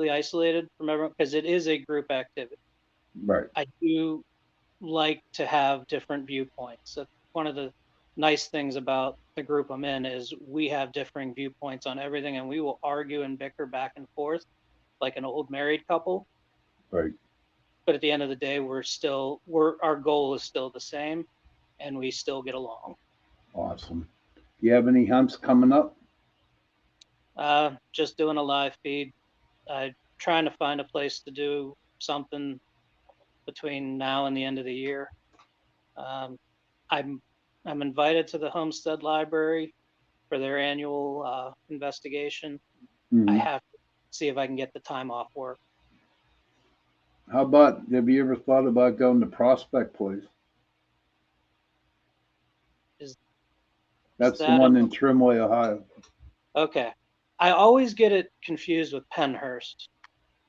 isolated from everyone, because it is a group activity. Right. I do like to have different viewpoints. That's one of the nice things about the group I'm in, is we have differing viewpoints on everything, and we will argue and bicker back and forth like an old married couple. Right. But at the end of the day, our goal is still the same, and we still get along. Awesome. Do you have any hunts coming up? Just doing a live feed. Trying to find a place to do something between now and the end of the year. Um, I'm invited to the Homestead Library for their annual investigation. I Mm-hmm. have to see if I can get the time off work. How about, have you ever thought about going to Prospect Place? Is That's the that one in Trimway, Ohio. okay? I always get it confused with Pennhurst.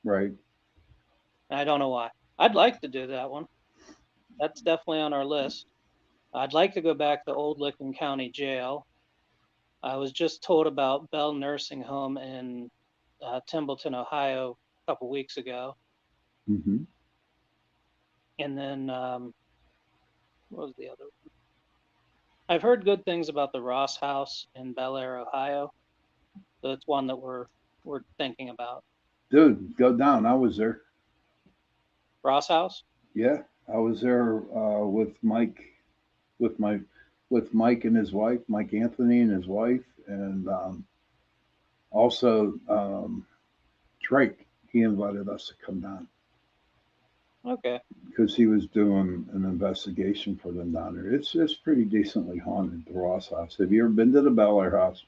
Right. I don't know why. I'd like to do that one. That's definitely on our list. I'd like to go back to Old Licking County Jail. I was just told about Bell Nursing Home in Templeton, Ohio, a couple weeks ago. Mm-hmm. And then what was the other one? I've heard good things about the Ross House in Bel Air, Ohio. So it's one that we're thinking about. Dude, go down. I was there. Ross House? Yeah, I was there with Mike, with my, with Mike and his wife, Mike Anthony and his wife, and also Drake. He invited us to come down Okay. because he was doing an investigation for them down there. It's pretty decently haunted, the Ross House. Have you ever been to the Bel Air House?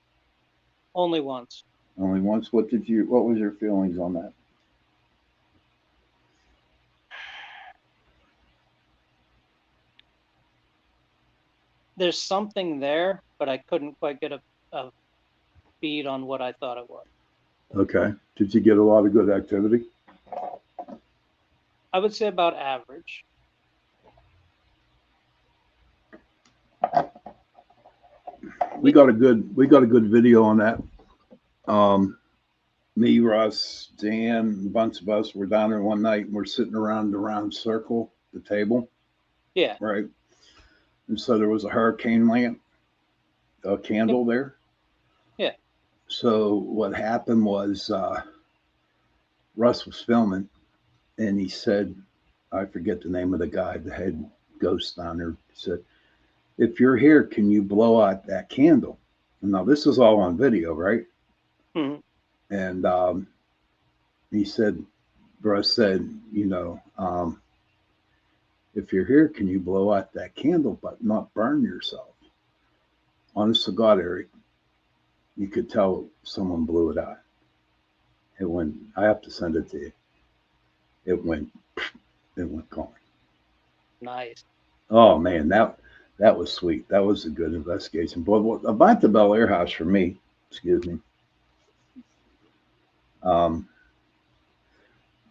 Only once. Only once. What was your feelings on that? There's something there, but I couldn't quite get a bead on what I thought it was. Okay. Did you get a lot of good activity? I would say about average. We got a good video on that. Me, Russ, Dan, a bunch of us were down there one night and we're sitting around the round circle, the table. Yeah. Right. And so there was a hurricane lamp, a candle there. Yeah. So what happened was Russ was filming and he said, I forget the name of the guy, the head ghost down there, said, if you're here, can you blow out that candle? And now this is all on video, right? Mm-hmm. And he said, Russ said, if you're here, can you blow out that candle but not burn yourself? Honest to God, Eric, you could tell someone blew it out. It went, I have to send it to you. It went gone. Nice. Oh man, that was sweet. That was a good investigation. But what about the Bel Air House for me, excuse me.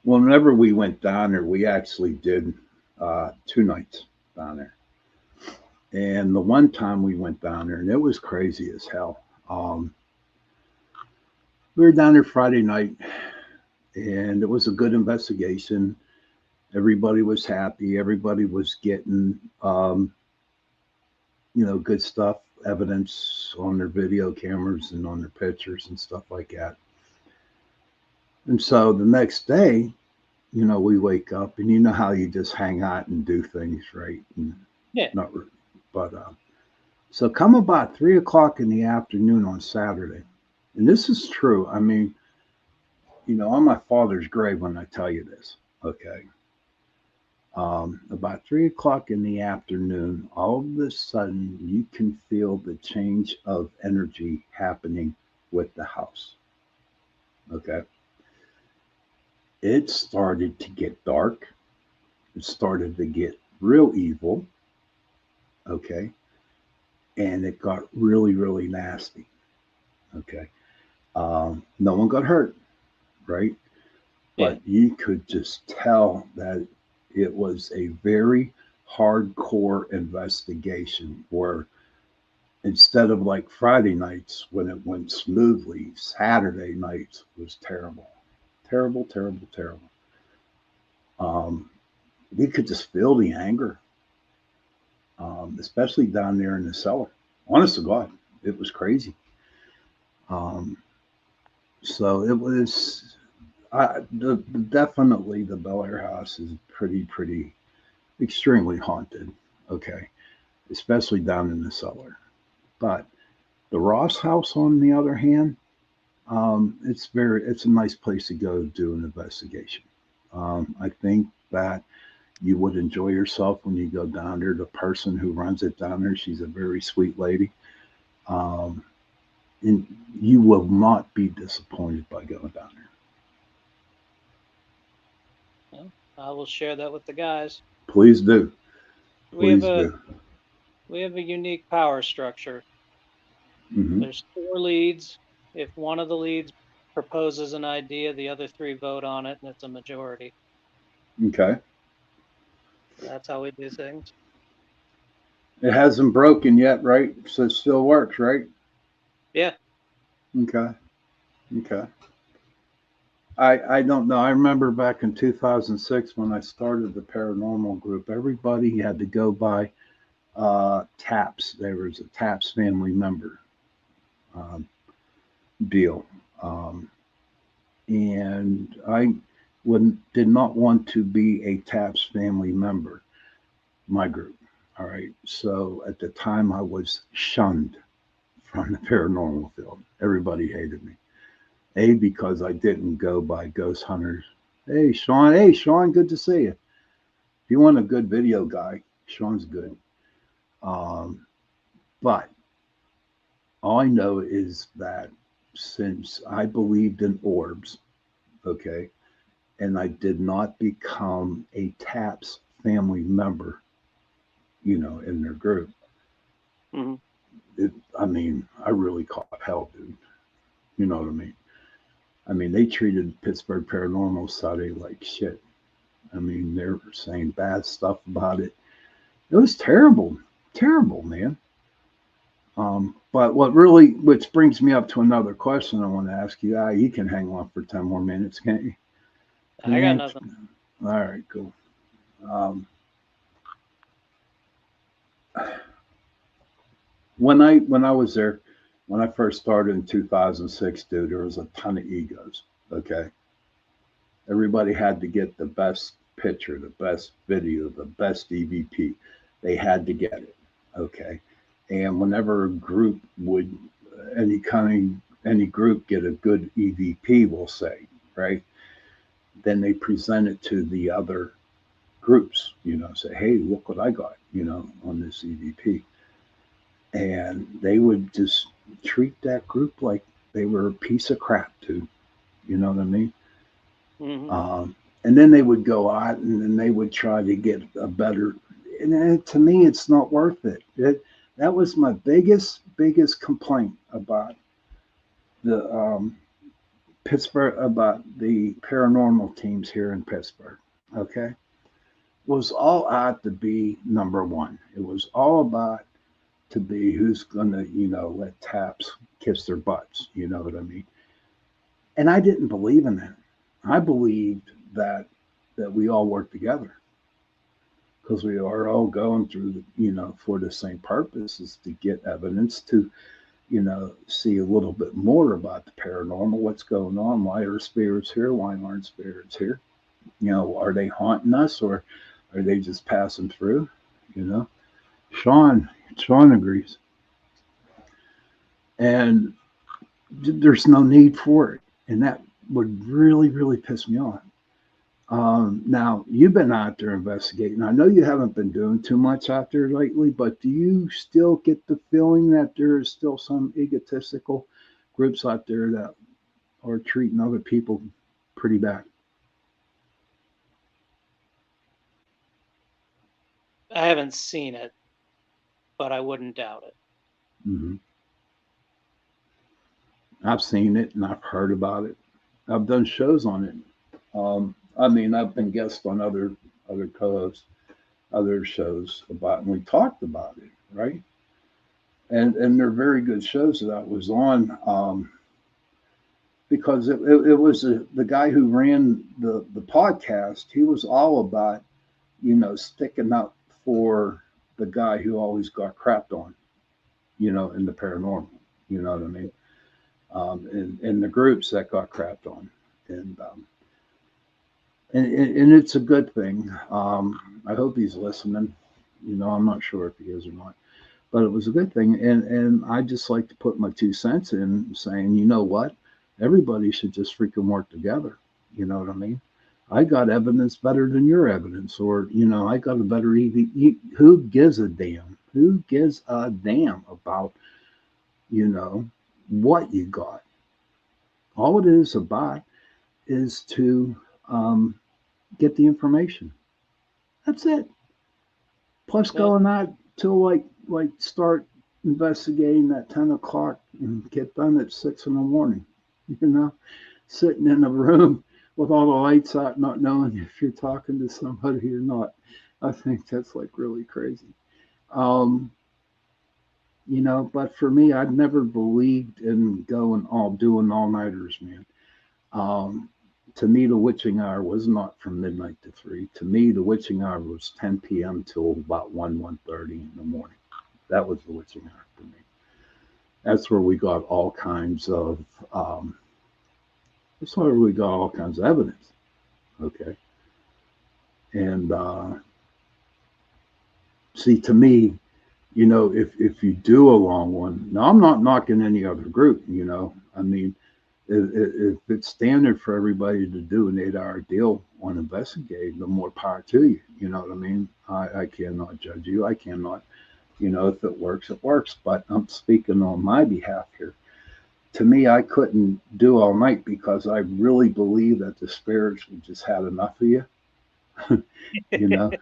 Whenever we went down there, we actually did 2 nights down there. And the one time we went down there, and it was crazy as hell. We were down there Friday night, and it was a good investigation. Everybody was happy. Everybody was getting, good stuff, evidence on their video cameras and on their pictures and stuff like that. And so the next day, we wake up, and you know how you just hang out and do things, right? And yeah. So come about 3:00 in the afternoon on Saturday, and this is true. I mean, on my father's grave when I tell you this, okay. About 3:00 in the afternoon, all of a sudden you can feel the change of energy happening with the house. Okay. It started to get dark. It started to get real evil. Okay. And it got really, really nasty. Okay. No one got hurt, right? But you could just tell that it was a very hardcore investigation where instead of like Friday nights when it went smoothly, Saturday nights was terrible. Terrible, terrible, terrible. Um, you could just feel the anger, especially down there in the cellar. Honest to God, it was crazy. Um, so it was definitely the Bel Air house is pretty extremely haunted. Okay, especially down in the cellar. But the Ross house, on the other hand, it's a nice place to go do an investigation. I think that you would enjoy yourself when you go down there. The person who runs it down there, she's a very sweet lady. Um, and you will not be disappointed by going down there. Well, I will share that with the guys. Please do. We have Please a do. we have a unique power structure. Hmm. There's 4 leads. If one of the leads proposes an idea, the other 3 vote on it, and it's a majority. Okay. That's how we do things. It hasn't broken yet, right? So it still works, right? Yeah. Okay. Okay. I don't know. I remember back in 2006 when I started the paranormal group, everybody had to go by TAPS. There was a TAPS family member um, deal. Um, and I did not want to be a TAPS family member, my group. All right. So at the time, I was shunned from the paranormal field. Everybody hated me. A, because I didn't go by ghost hunters. Hey, Shawn. Hey, Shawn. Good to see you. If you want a good video guy, Shawn's good. Um, but all I know is that since I believed in orbs, okay, and I did not become a TAPS family member, in their group, Hmm. I mean, I really caught hell, dude. You know what I mean? I mean, they treated Pittsburgh Paranormal Society like shit. I mean, they were saying bad stuff about it. It was terrible, terrible, man. But which brings me up to another question I want to ask you. You can hang on for 10 more minutes, can't you? Can I you got answer? nothing. All right, cool. Um, when I was there, when I first started in 2006, dude, there was a ton of egos. Okay, everybody had to get the best picture, the best video, the best EVP. They had to get it. Okay, and whenever a group would any group get a good EVP, we'll say, right? Then they present it to the other groups. Say, hey, look what I got. On this EVP, and they would just treat that group like they were a piece of crap, too. You know what I mean? Hmm. And then they would go out and then they would try to get a better. And to me, it's not worth it. That was my biggest complaint about the Pittsburgh, about the paranormal teams here in Pittsburgh. Okay, it was all out to be number one. It was all about to be who's gonna, let taps kiss their butts. You know what I mean? And I didn't believe in that. I believed that we all work together because we are all going through, for the same purpose is to get evidence to, see a little bit more about the paranormal, what's going on, why are spirits here, why aren't spirits here? Are they haunting us or are they just passing through? You know, Shawn, Shawn agrees, and there's no need for it, and that would really piss me off. Now, you've been out there investigating. I know you haven't been doing too much out there lately, but do you still get the feeling that there is still some egotistical groups out there that are treating other people pretty bad? I haven't seen it, but I wouldn't doubt it. Hmm. I've seen it and I've heard about it. I've done shows on it. I mean, I've been guest on other co-hosts, other shows about, and we talked about it, right? and they're very good shows that I was on. Because it was the guy who ran the podcast. He was all about, sticking up for the guy who always got crapped on, in the paranormal. You know what I mean? In the groups that got crapped on, and and it's a good thing. I hope he's listening. I'm not sure if he is or not, but it was a good thing. And I just like to put my 2 cents in, saying, you know what, everybody should just freaking work together. You know what I mean? I got evidence better than your evidence, or I got a better EV. Who gives a damn? Who gives a damn about what you got? All it is about is to get the information. That's it. Plus, Yeah. going out till like start investigating at 10 o'clock and get done at 6 in the morning. You know, sitting in a room with all the lights out, not knowing if you're talking to somebody or not. I think that's like really crazy. Um, but for me, I'd never believed in doing all nighters, man. Um, to me, the witching hour was not from midnight to 3. To me, the witching hour was 10 p.m. till about 1:30 in the morning. That was the witching hour for me. That's where we got all kinds of. That's where we got all kinds of evidence. Okay, and see, to me, if you do a long one, now I'm not knocking any other group. I mean, if it's standard for everybody to do an 8-hour deal on investigating, the more power to you. You know what I mean? I cannot judge you. I cannot, if it works, it works. But I'm speaking on my behalf here. To me, I couldn't do all night because I really believe that the spirits just had enough of you, you know?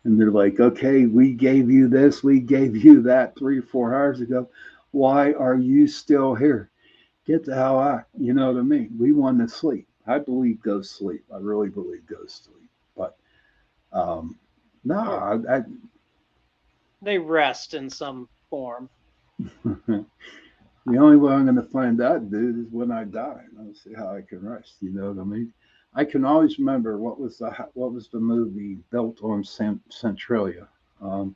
And they're like, okay, we gave you this, we gave you that 3 or 4 hours ago. Why are you still here? Get the hell out. You know what I mean? We want to sleep. I believe ghosts sleep. I really believe ghosts sleep. But no, Or I they rest in some form. the only way I'm going to find out, dude, is when I die. And I'll see how I can rest. You know what I mean? I can always remember what was the movie built on Centralia, um,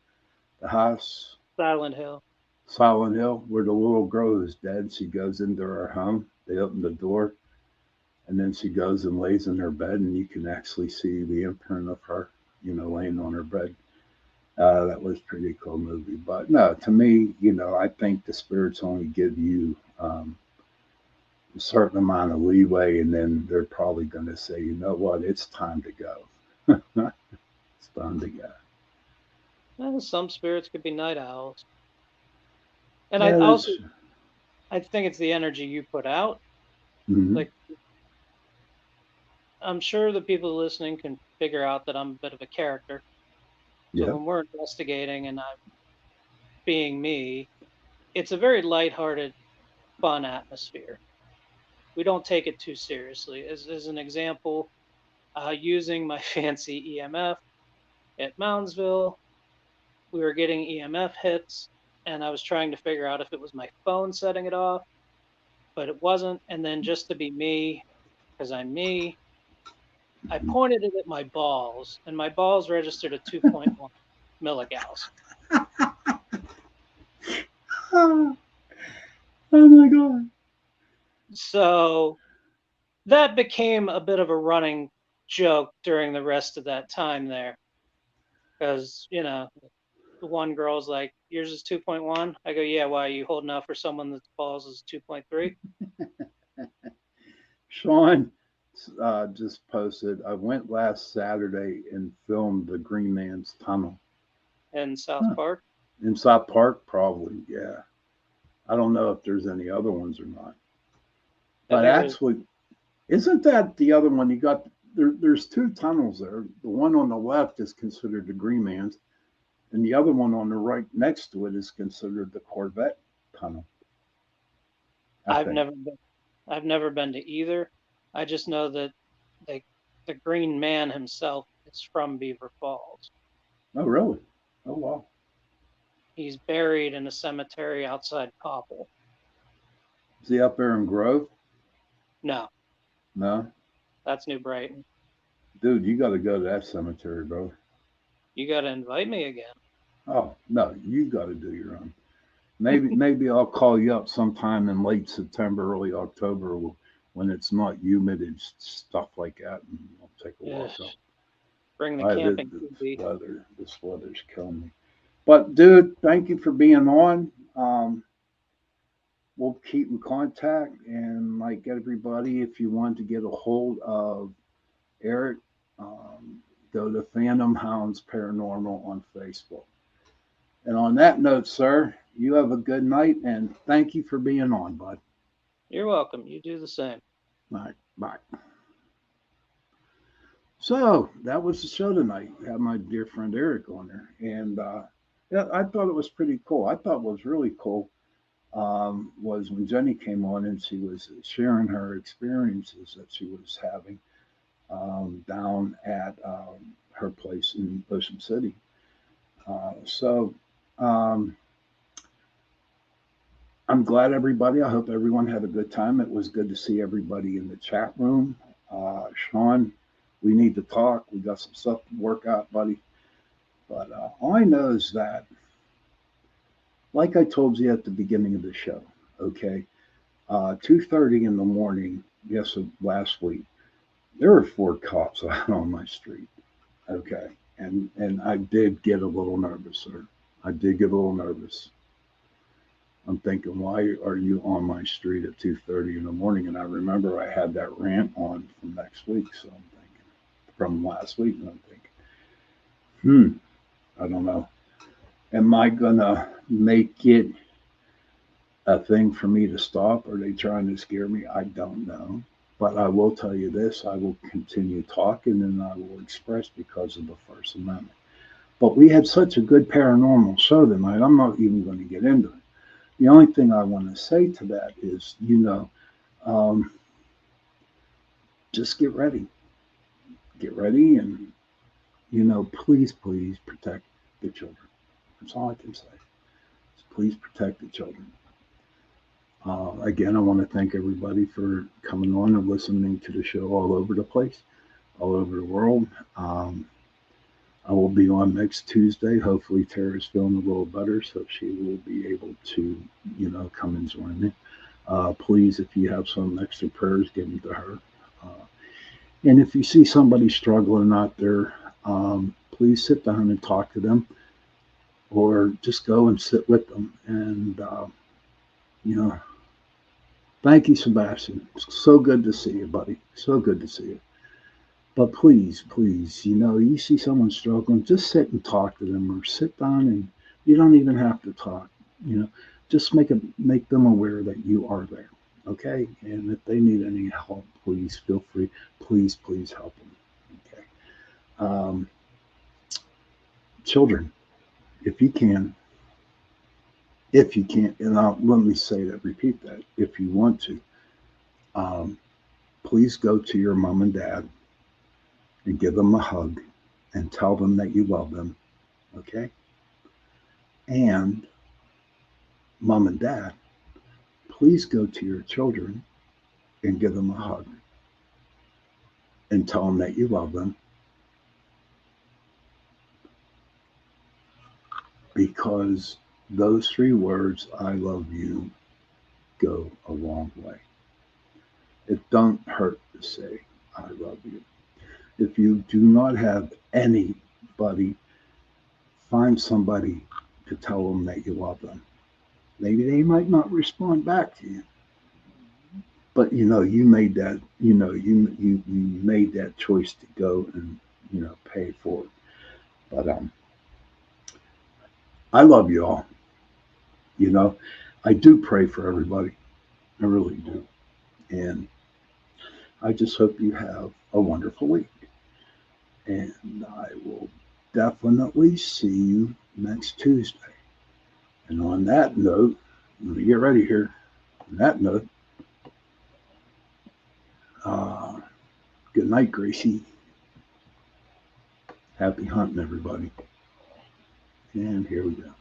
the house, Silent Hill. Silent Hill, where the little girl is dead. She goes into her home. They open the door, and then she goes and lays in her bed, and you can actually see the imprint of her, laying on her bed. That was a pretty cool movie. But no, to me, I think the spirits only give you a certain amount of leeway, and then they're probably going to say, you know what, it's time to go. It's time to go. Well, some spirits could be night owls. And I Yeah, also that's. I think it's the energy you put out. Hmm. Like I'm sure the people listening can figure out that I'm a bit of a character. So Yeah. when we're investigating and I'm being me, it's a very lighthearted, fun atmosphere. We don't take it too seriously. As an example, using my fancy EMF at Moundsville, we were getting EMF hits, and I was trying to figure out if it was my phone setting it off, but it wasn't. And then just to be me, because I'm me, I Hmm. pointed it at my balls, and my balls registered a 2.1 milligauss. Oh, oh my god. So that became a bit of a running joke during the rest of that time there, because the one girl's like, yours is 2.1. I go, yeah, why are you holding out for someone that's balls is 2.3? Shawn just posted. I went last Saturday and filmed the Green Man's Tunnel. In South Huh. Park. In South Park, probably. Yeah. I don't know if there's any other ones or not. I But think there's actually, isn't that the other one? You got there's two tunnels there. The one on the left is considered the Green Man's, and the other one on the right next to it is considered the Corvette tunnel. I I've think. never been I've never been to either. I just know that they, the Green Man himself is from Beaver Falls. Oh, really? Oh, wow. He's buried in a cemetery outside Popple. Is he up there in Grove? No, No? that's New Brighton. Dude, you got to go to that cemetery, bro. You got to invite me again. Oh, no, you got to do your own. Maybe I'll call you up sometime in late September, early October when it's not humid and stuff like that, and I'll take a walk up. Bring the I camping this weather's killing me. But dude, thank you for being on. We'll keep in contact, and like everybody, if you want to get a hold of Eric, go to Phantom Hounds Paranormal on Facebook. And on that note, sir, you have a good night, and thank you for being on, bud. You're welcome. You do the same. All right, bye. So that was the show tonight. We had my dear friend Eric on there, and yeah, I thought it was pretty cool. I thought what was really cool was when Jenny came on and she was sharing her experiences that she was having down at her place in Ocean City. I'm glad everybody. I hope everyone had a good time. It was good to see everybody in the chat room. Shawn, we need to talk. We got some stuff to work out, buddy. But all I know is that, like I told you at the beginning of the show, okay, 2:30 in the morning, last week, there were 4 cops out on my street, okay, and I did get a little nervous, sir. I did get a little nervous. I'm thinking, why are you on my street at 2:30 in the morning? And I remember I had that rant on from next week, so I'm thinking, from last week, and I'm thinking, I don't know. Am I gonna make it a thing for me to stop? Are they trying to scare me? I don't know. But I will tell you this, I will continue talking and I will express because of the First Amendment. But we had such a good paranormal show tonight, I'm not even going to get into it. The only thing I want to say to that is, just get ready. Get ready and, please protect the children. That's all I can say. Please protect the children. Again, I want to thank everybody for coming on and listening to the show all over the place, all over the world. I will be on next Tuesday. Hopefully Tara's feeling a little better, so she will be able to, come and join me. Please, if you have some extra prayers, give them to her. And if you see somebody struggling out there, please sit down and talk to them, or just go and sit with them. And, thank you, Sebastian. So good to see you, buddy. So good to see you. But please, you see someone struggling, just sit and talk to them, or sit down and you don't even have to talk. Just make them aware that you are there, okay? And if they need any help, please feel free. Please help them, okay? Children, if you can, and let me repeat that, if you want to, please go to your mom and dad and give them a hug and tell them that you love them, okay? And mom and dad, please go to your children and give them a hug and tell them that you love them, because those 3 words, I love you, go a long way. It don't hurt to say, I love you. If you do not have anybody, find somebody to tell them that you love them. Maybe they might not respond back to you, but you made that, you made that choice to go and, pay for it. But I love you all. I do pray for everybody. I really do. And I just hope you have a wonderful week. And I will definitely see you next Tuesday. And on that note, let me get ready here. On that note, good night, Gracie. Happy hunting, everybody. And here we go.